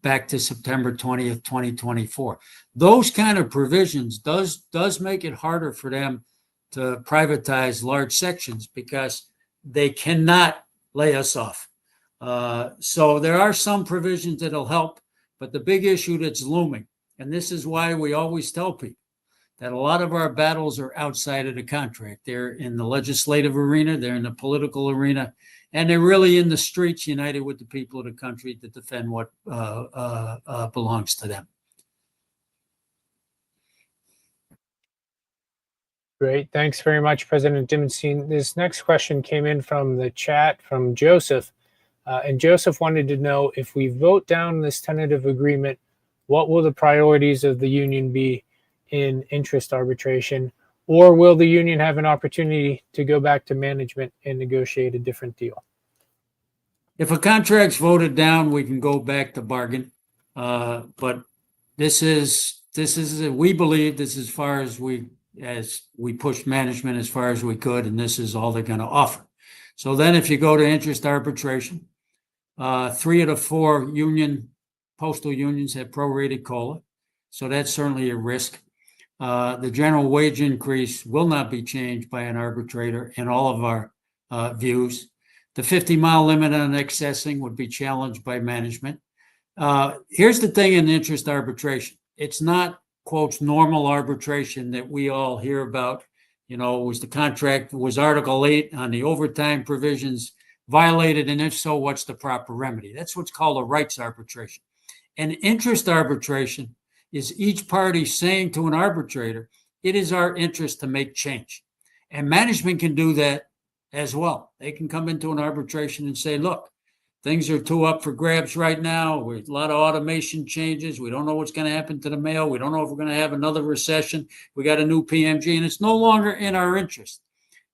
B: back to September 20th, 2024. Those kind of provisions does make it harder for them to privatize large sections because they cannot lay us off. So there are some provisions that'll help, but the big issue that's looming, and this is why we always tell people that a lot of our battles are outside of the contract. They're in the legislative arena, they're in the political arena, and they're really in the streets united with the people of the country to defend what belongs to them.
I: Great. Thanks very much, President Dimondstein. This next question came in from the chat from Joseph. And Joseph wanted to know, if we vote down this tentative agreement, what will the priorities of the union be in interest arbitration? Or will the union have an opportunity to go back to management and negotiate a different deal?
B: If a contract's voted down, we can go back to bargain. But this is, we believe this is as far as we pushed management as far as we could, and this is all they're going to offer. So then if you go to interest arbitration, 3 of the 4 postal unions have prorated COLA. So that's certainly a risk. The general wage increase will not be changed by an arbitrator in all of our views. The 50-mile limit on accessing would be challenged by management. Here's the thing in interest arbitration. It's not, quotes, normal arbitration that we all hear about. Was the contract, was Article 8 on the overtime provisions violated? And if so, what's the proper remedy? That's what's called a rights arbitration. And interest arbitration is each party saying to an arbitrator, it is our interest to make change. And management can do that as well. They can come into an arbitration and say, look, things are too up for grabs right now. With a lot of automation changes. We don't know what's going to happen to the mail. We don't know if we're going to have another recession. We got a new PMG, and it's no longer in our interest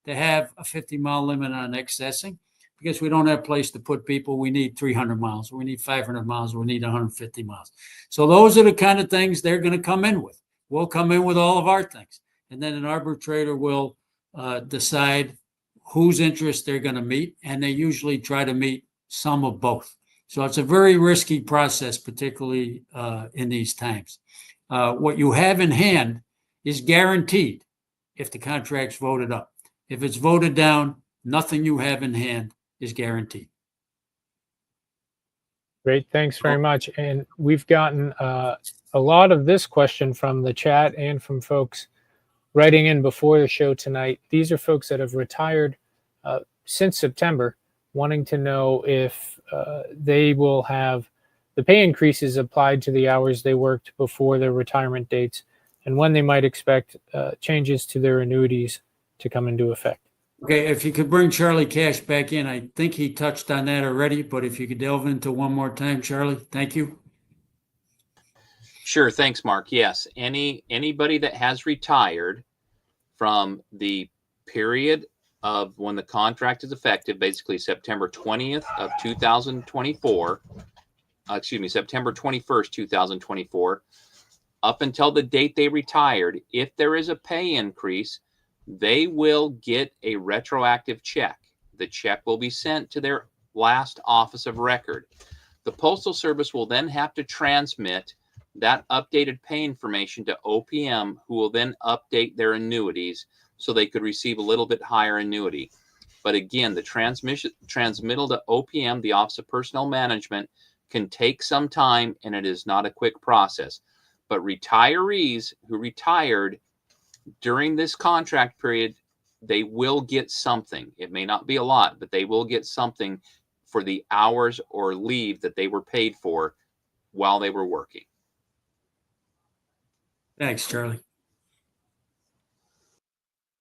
B: to have a 50-mile limit on accessing because we don't have a place to put people. We need 300 miles. We need 500 miles. We need 150 miles. So those are the kind of things they're going to come in with. We'll come in with all of our things. And then an arbitrator will decide whose interest they're going to meet, and they usually try to meet some of both. So it's a very risky process, particularly in these times. What you have in hand is guaranteed if the contract's voted up. If it's voted down, nothing you have in hand is guaranteed.
I: Great, thanks very much. And we've gotten a lot of this question from the chat and from folks writing in before the show tonight. These are folks that have retired since September, wanting to know if they will have the pay increases applied to the hours they worked before their retirement dates, and when they might expect changes to their annuities to come into effect.
B: Okay, if you could bring Charlie Cash back in, I think he touched on that already, but if you could delve into one more time, Charlie, thank you.
C: Sure, thanks, Mark. Yes, anybody that has retired from the period of when the contract is effective, basically September 20th of 2024, September 21st, 2024, up until the date they retired, if there is a pay increase, they will get a retroactive check. The check will be sent to their last office of record. The Postal Service will then have to transmit that updated pay information to OPM, who will then update their annuities so they could receive a little bit higher annuity. But again, the transmittal to OPM, the Office of Personnel Management, can take some time, and it is not a quick process. But retirees who retired during this contract period, they will get something. It may not be a lot, but they will get something for the hours or leave that they were paid for while they were working.
B: Thanks, Charlie.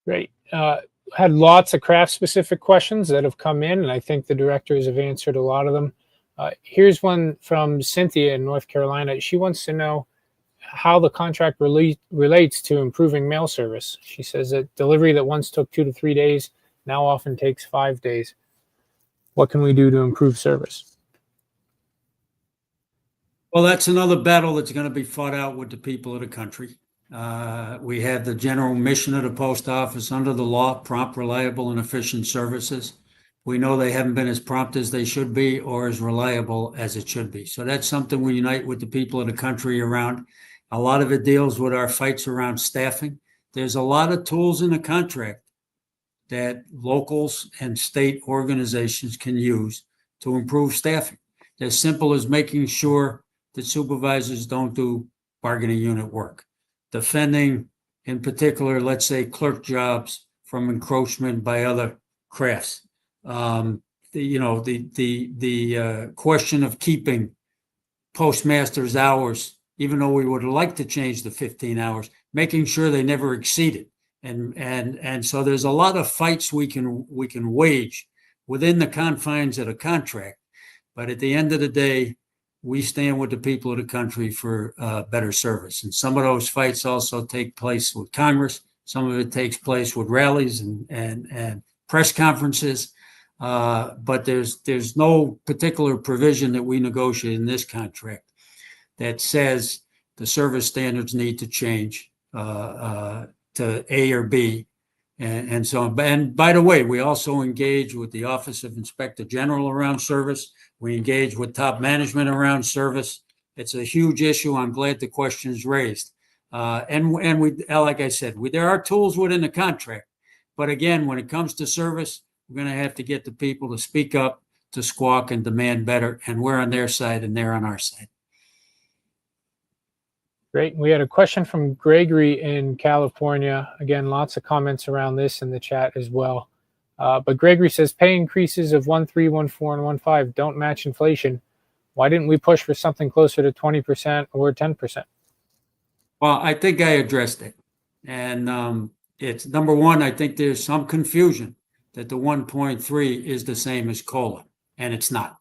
I: Great. Had lots of craft-specific questions that have come in, and I think the directors have answered a lot of them. Here's one from Cynthia in North Carolina. She wants to know how the contract relates to improving mail service. She says that delivery that once took 2 to 3 days now often takes 5 days. What can we do to improve service?
B: Well, that's another battle that's going to be fought out with the people of the country. We have the general mission of the post office under the law: prompt, reliable, and efficient services. We know they haven't been as prompt as they should be or as reliable as it should be. So that's something we unite with the people of the country around. A lot of it deals with our fights around staffing. There's a lot of tools in the contract that locals and state organizations can use to improve staffing. They're as simple as making sure that supervisors don't do bargaining unit work, defending, in particular, let's say, clerk jobs from encroachment by other crafts. The question of keeping postmasters' hours, even though we would like to change the 15 hours, making sure they never exceed it. And so there's a lot of fights we can wage within the confines of the contract. But at the end of the day, we stand with the people of the country for better service. And some of those fights also take place with Congress. Some of it takes place with rallies and press conferences. But there's no particular provision that we negotiate in this contract that says the service standards need to change to A or B, and so on. And by the way, we also engage with the Office of Inspector General around service. We engage with top management around service. It's a huge issue. I'm glad the question is raised. And we, like I said, there are tools within the contract. But again, when it comes to service, we're going to have to get the people to speak up, to squawk and demand better. And we're on their side and they're on our side.
I: Great. We had a question from Gregory in California. Again, lots of comments around this in the chat as well. But Gregory says pay increases of 1.3, 1.4, and 1.5 don't match inflation. Why didn't we push for something closer to 20% or 10%?
B: Well, I think I addressed it. And it's number one, I think there's some confusion that the 1.3 is the same as COLA, and it's not.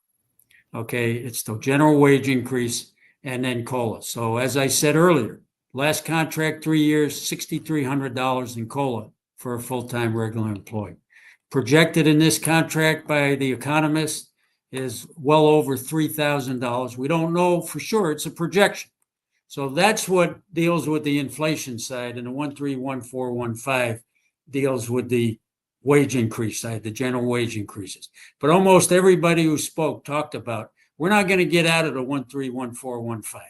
B: Okay, it's the general wage increase and then COLA. So as I said earlier, last contract, 3 years, $6,300 in COLA for a full-time regular employee. Projected in this contract by the economists is well over $3,000. We don't know for sure. It's a projection. So that's what deals with the inflation side, and the 1.3, 1.4, 1.5 deals with the wage increase side, the general wage increases. But almost everybody who spoke talked about, we're not going to get out of the 1.3, 1.4, 1.5.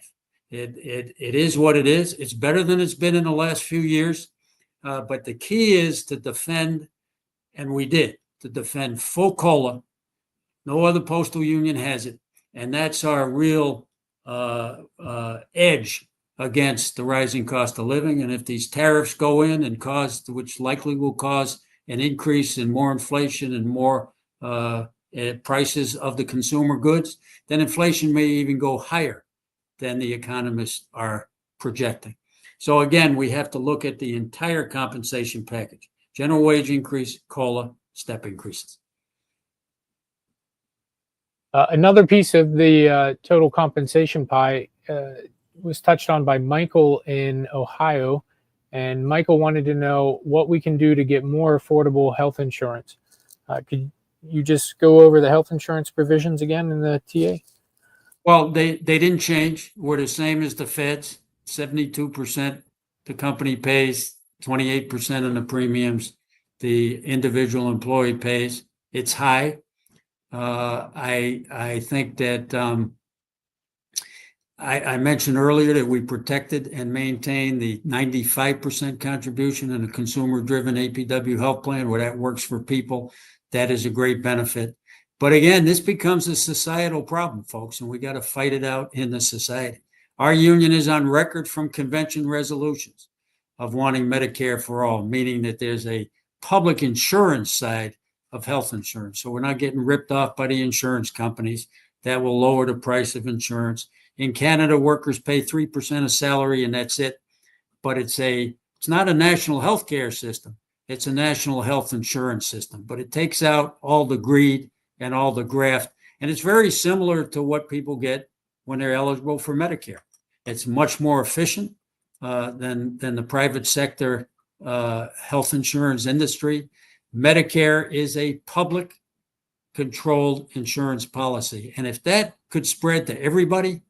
B: It is what it is. It's better than it's been in the last few years. But the key is to defend, and we did, to defend full COLA. No other postal union has it. And that's our real edge against the rising cost of living. And if these tariffs go in and cause, which likely will cause an increase in more inflation and more prices of the consumer goods, then inflation may even go higher than the economists are projecting. So again, we have to look at the entire compensation package: general wage increase, COLA, step increases.
I: Another piece of the total compensation pie was touched on by Michael in Ohio. And Michael wanted to know what we can do to get more affordable health insurance. Could you just go over the health insurance provisions again in the TA?
B: Well, they didn't change. We're the same as the feds. 72% the company pays, 28% on the premiums the individual employee pays. It's high. I think that I mentioned earlier that we protected and maintained the 95% contribution in a consumer-driven APWU health plan where that works for people. That is a great benefit. But again, this becomes a societal problem, folks, and we got to fight it out in the society. Our union is on record from convention resolutions of wanting Medicare for all, meaning that there's a public insurance side of health insurance. So we're not getting ripped off by the insurance companies. That will lower the price of insurance. In Canada, workers pay 3% of salary and that's it. But it's not a national health care system. It's a national health insurance system, but it takes out all the greed and all the graft. And it's very similar to what people get when they're eligible for Medicare. It's much more efficient than the private sector health insurance industry. Medicare is a public controlled insurance policy. And if that could spread to everybody,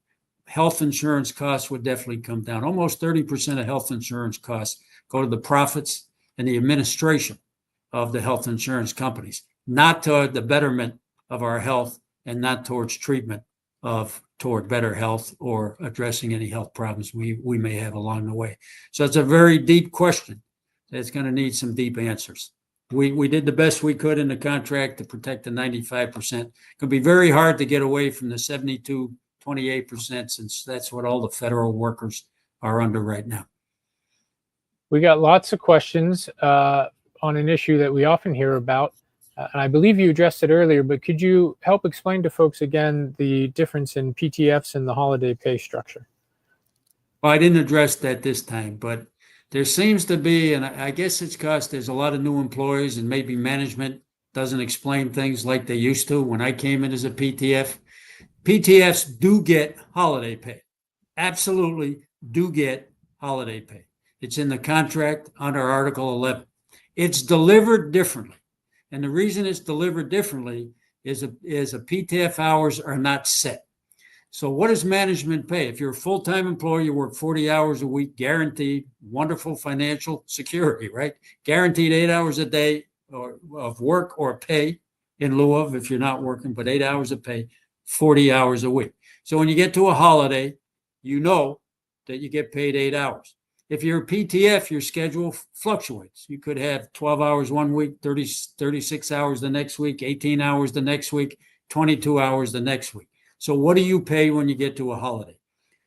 B: health insurance costs would definitely come down. Almost 30% of health insurance costs go to the profits and the administration of the health insurance companies, not toward the betterment of our health and not towards treatment toward better health or addressing any health problems we may have along the way. So it's a very deep question that's going to need some deep answers. We did the best we could in the contract to protect the 95%. It could be very hard to get away from the 28%, since that's what all the federal workers are under right now.
I: We got lots of questions on an issue that we often hear about. And I believe you addressed it earlier, but could you help explain to folks again the difference in PTFs and the holiday pay structure?
B: Well, I didn't address that this time, but there seems to be, and I guess it's because there's a lot of new employees and maybe management doesn't explain things like they used to. When I came in as a PTF, PTFs do get holiday pay. Absolutely do get holiday pay. It's in the contract under Article 11. It's delivered differently. And the reason it's delivered differently is a PTF hours are not set. So what does management pay? If you're a full-time employee, you work 40 hours a week, guaranteed, wonderful financial security, right? Guaranteed 8 hours a day of work or pay in lieu of, if you're not working, but 8 hours of pay, 40 hours a week. So when you get to a holiday, you know that you get paid 8 hours. If you're a PTF, your schedule fluctuates. You could have 12 hours one week, 36 hours the next week, 18 hours the next week, 22 hours the next week. So what do you pay when you get to a holiday?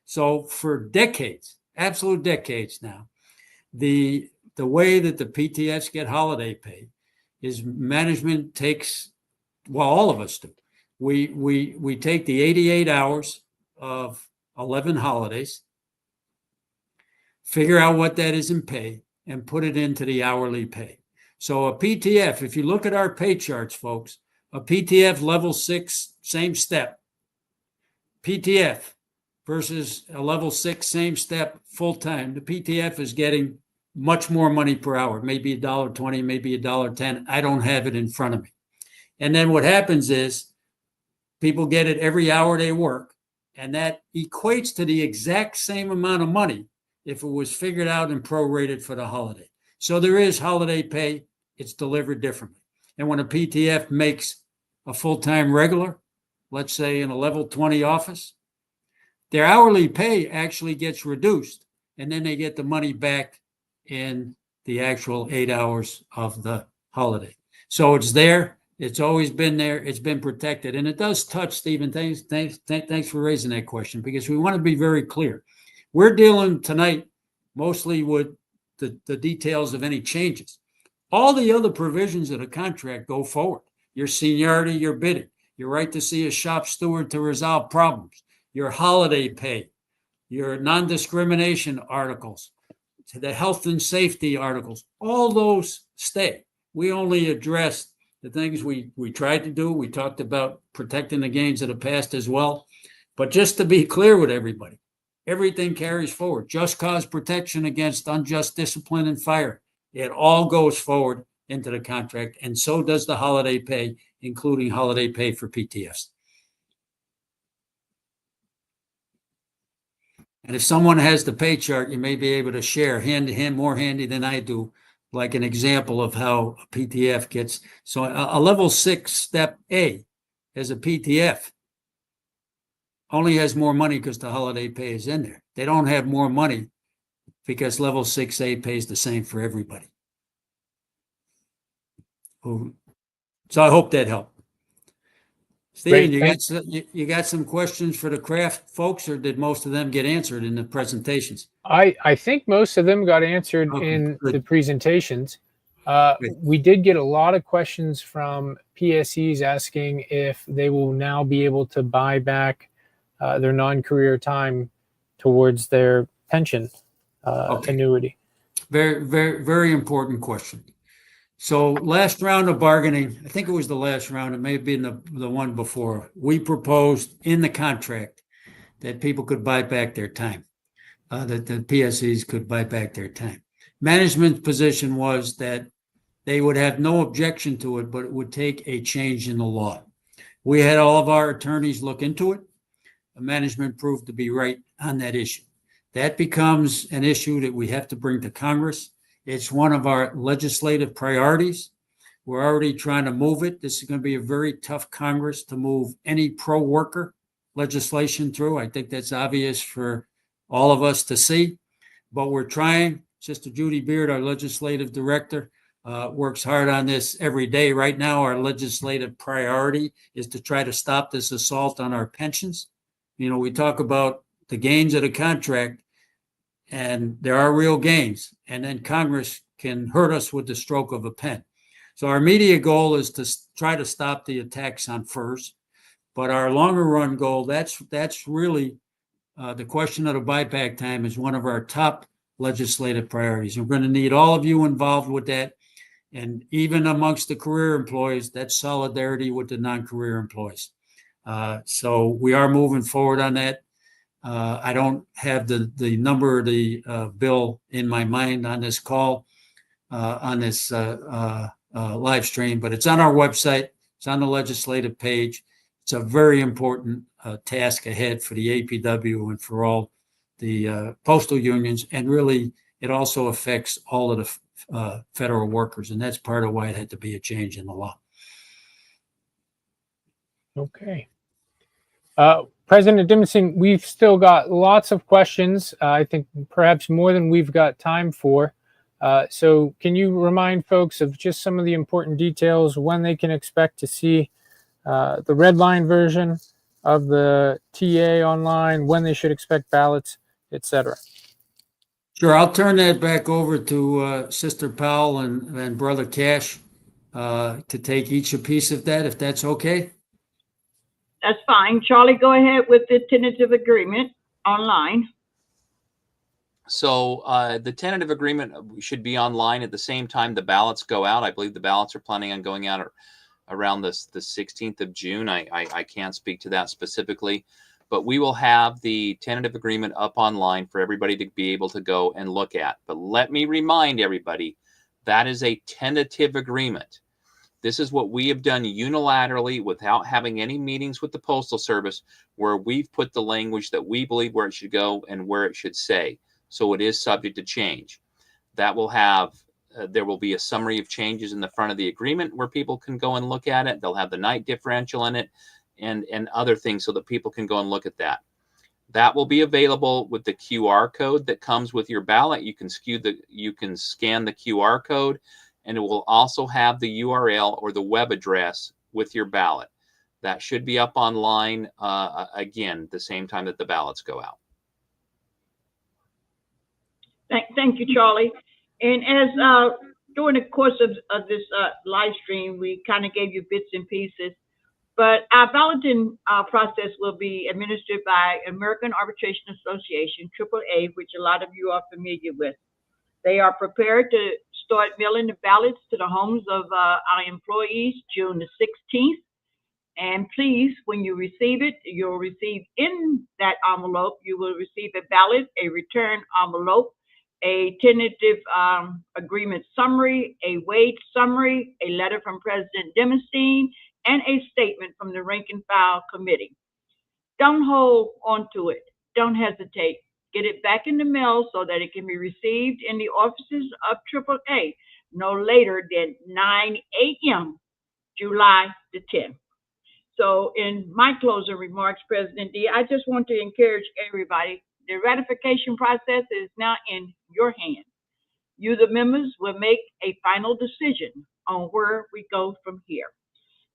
B: So for decades, absolute decades now, the way that the PTFs get holiday pay is management takes, well, all of us do. We take the 88 hours of 11 holidays, figure out what that is in pay, and put it into the hourly pay. So a PTF, if you look at our pay charts, folks, a PTF level 6, same step, PTF versus a level 6, same step, full-time, the PTF is getting much more money per hour, maybe $1.20, maybe $1.10. I don't have it in front of me. And then what happens is people get it every hour they work, and that equates to the exact same amount of money if it was figured out and prorated for the holiday. So there is holiday pay. It's delivered differently. And when a PTF makes a full-time regular, let's say in a level 20 office, their hourly pay actually gets reduced, and then they get the money back in the actual 8 hours of the holiday. So it's there. It's always been there. It's been protected. And it does touch, Stephen, thanks for raising that question, because we want to be very clear. We're dealing tonight mostly with the details of any changes. All the other provisions of the contract go forward. Your seniority, your bidding, your right to see a shop steward to resolve problems, your holiday pay, your non-discrimination articles, to the health and safety articles, all those stay. We only address the things we tried to do. We talked about protecting the gains of the past as well. But just to be clear with everybody, everything carries forward. Just cause protection against unjust discipline and fire. It all goes forward into the contract, and so does the holiday pay, including holiday pay for PTFs. And if someone has the pay chart, you may be able to share more handy than I do, like an example of how a PTF gets. So a level 6 step A as a PTF only has more money because the holiday pay is in there. They don't have more money because level 6A pays the same for everybody. So I hope that helped. Stephen, you got some questions for the craft folks, or did most of them get answered in the presentations?
I: I think most of them got answered in the presentations. We did get a lot of questions from PSEs asking if they will now be able to buy back their non-career time towards their pension annuity.
B: Very, very, very important question. So last round of bargaining, I think it was the last round, it may have been the one before, we proposed in the contract that people could buy back their time, that the PSEs could buy back their time. Management's position was that they would have no objection to it, but it would take a change in the law. We had all of our attorneys look into it. Management proved to be right on that issue. That becomes an issue that we have to bring to Congress. It's one of our legislative priorities. We're already trying to move it. This is going to be a very tough Congress to move any pro-worker legislation through. I think that's obvious for all of us to see, but we're trying. Sister Judy Beard, our legislative director, works hard on this every day. Right now, our legislative priority is to try to stop this assault on our pensions. You know, we talk about the gains of the contract, and there are real gains, and then Congress can hurt us with the stroke of a pen. So our immediate goal is to try to stop the attacks on FERS, but our longer run goal, that's really the question of the buyback time is one of our top legislative priorities. We're going to need all of you involved with that, and even amongst the career employees, that's solidarity with the non-career employees. So we are moving forward on that. I don't have the number of the bill in my mind on this call, on this live stream, but it's on our website. It's on the legislative page. It's a very important task ahead for the APWU and for all the postal unions. And really, it also affects all of the federal workers. And that's part of why it had to be a change in the law.
I: Okay. President Dimondstein, we've still got lots of questions. I think perhaps more than we've got time for. So can you remind folks of just some of the important details, when they can expect to see the red line version of the TA online, when they should expect ballots, etc.?
B: Sure, I'll turn that back over to Sister Powell and Brother Cash to take each a piece of that, if that's okay.
A: That's fine. Charlie, go ahead with the tentative agreement online.
C: So the tentative agreement should be online at the same time the ballots go out. I believe the ballots are planning on going out around the 16th of June. I can't speak to that specifically, but we will have the tentative agreement up online for everybody to be able to go and look at. But let me remind everybody, that is a tentative agreement. This is what we have done unilaterally without having any meetings with the Postal Service, where we've put the language that we believe where it should go and where it should say. So it is subject to change. That will have, there will be a summary of changes in the front of the agreement where people can go and look at it. They'll have the night differential in it and other things so that people can go and look at that. That will be available with the QR code that comes with your ballot. You can scan the QR code, and it will also have the URL or the web address with your ballot. That should be up online again the same time that the ballots go out.
A: Thank you, Charlie. And as during the course of this live stream, we kind of gave you bits and pieces, but our balloting process will be administered by American Arbitration Association, AAA, which a lot of you are familiar with. They are prepared to start mailing the ballots to the homes of our employees June the 16th. And please, when you receive it, you'll receive in that envelope, you will receive a ballot, a return envelope, a tentative agreement summary, a wage summary, a letter from President Dimondstein, and a statement from the rank and file committee. Don't hold on to it. Don't hesitate. Get it back in the mail so that it can be received in the offices of AAA no later than 9 a.m. July the 10th. So in my closing remarks, President D, I just want to encourage everybody. The ratification process is now in your hands. You, the members, will make a final decision on where we go from here.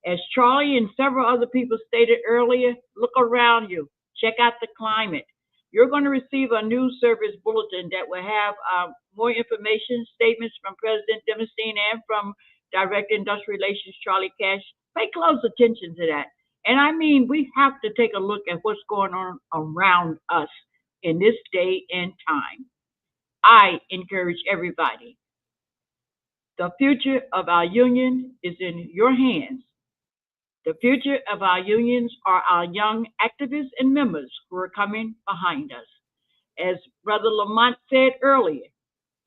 A: As Charlie and several other people stated earlier, look around you, check out the climate. You're going to receive a news service bulletin that will have more information, statements from President Dimondstein and from Director Industrial Relations Charlie Cash. Pay close attention to that. And I mean, we have to take a look at what's going on around us in this day and time. I encourage everybody. The future of our union is in your hands. The future of our unions are our young activists and members who are coming behind us. As Brother Lamont said earlier,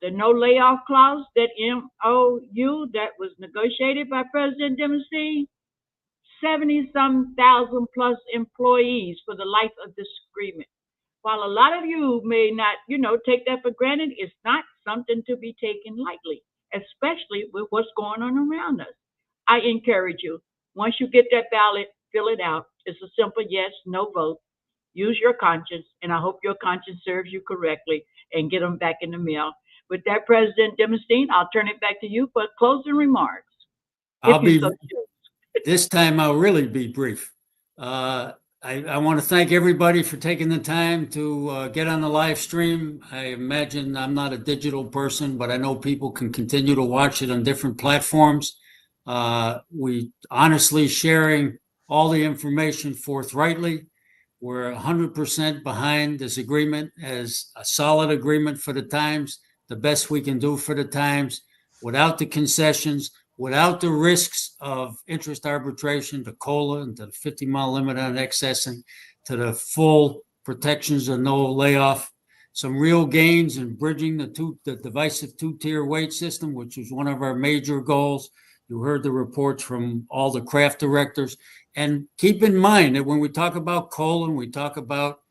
A: the no layoff clause, that MOU that was negotiated by President Dimondstein, 70-some thousand plus employees for the life of this agreement. While a lot of you may not, take that for granted, it's not something to be taken lightly, especially with what's going on around us. I encourage you, once you get that ballot, fill it out. It's a simple yes, no vote. Use your conscience, and I hope your conscience serves you correctly, and get them back in the mail. With that, President Dimondstein, I'll turn it back to you for closing remarks.
B: This time I'll really be brief. I want to thank everybody for taking the time to get on the live stream. I imagine I'm not a digital person, but I know people can continue to watch it on different platforms. We honestly sharing all the information forthrightly. We're 100% behind this agreement as a solid agreement for the times, the best we can do for the times, without the concessions, without the risks of interest arbitration, the COLA, and the 50-mile limit on excessing, to the full protections of no layoff. Some real gains in bridging the divisive two-tier wage system, which was one of our major goals. You heard the reports from all the craft directors. And keep in mind that when we talk about COLA, we talk about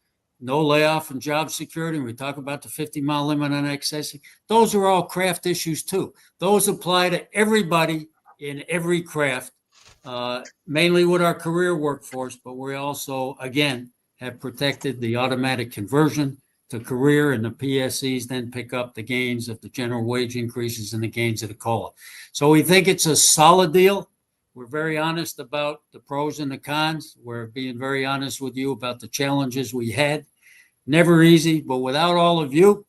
B: no layoff and job security, and we talk about the 50-mile limit on excess, those are all craft issues too. Those apply to everybody in every craft, mainly with our career workforce, but we also, again, have protected the automatic conversion to career, and the PSEs then pick up the gains of the general wage increases and the gains of the COLA. So we think it's a solid deal. We're very honest about the pros and the cons. We're being very honest with you about the challenges we had. Never easy, but without all of you,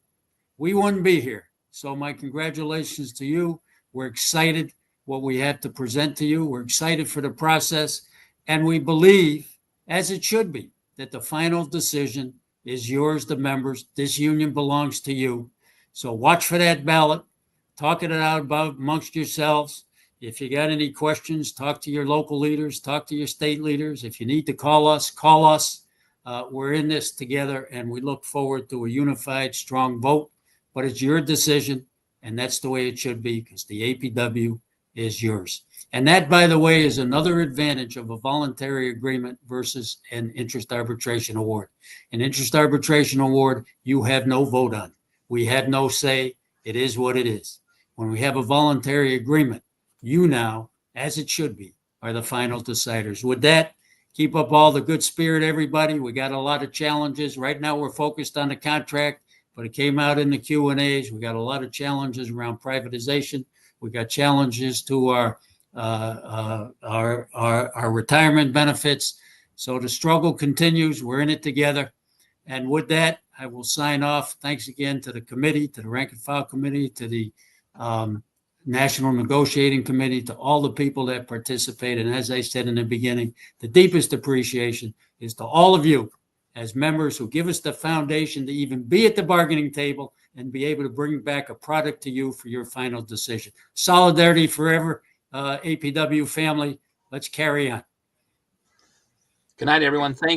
B: we wouldn't be here. So my congratulations to you. We're excited what we have to present to you. We're excited for the process, and we believe, as it should be, that the final decision is yours, the members. This union belongs to you. So watch for that ballot. Talk it out about amongst yourselves. If you got any questions, talk to your local leaders, talk to your state leaders. If you need to call us, call us. We're in this together, and we look forward to a unified, strong vote. But it's your decision, and that's the way it should be, because the APW is yours. And that, by the way, is another advantage of a voluntary agreement versus an interest arbitration award. An interest arbitration award, you have no vote on. We have no say. It is what it is. When we have a voluntary agreement, you now, as it should be, are the final deciders. With that, keep up all the good spirit, everybody. We got a lot of challenges. Right now, we're focused on the contract, but it came out in the Q&As. We got a lot of challenges around privatization. We got challenges to our retirement benefits. So the struggle continues. We're in it together. And with that, I will sign off. Thanks again to the committee, to the rank and file committee, to the National Negotiating Committee, to all the people that participate. And as I said in the beginning, the deepest appreciation is to all of you as members who give us the foundation to even be at the bargaining table and be able to bring back a product to you for your final decision. Solidarity forever, APW family. Let's carry on.
C: Good night, everyone. Thank you.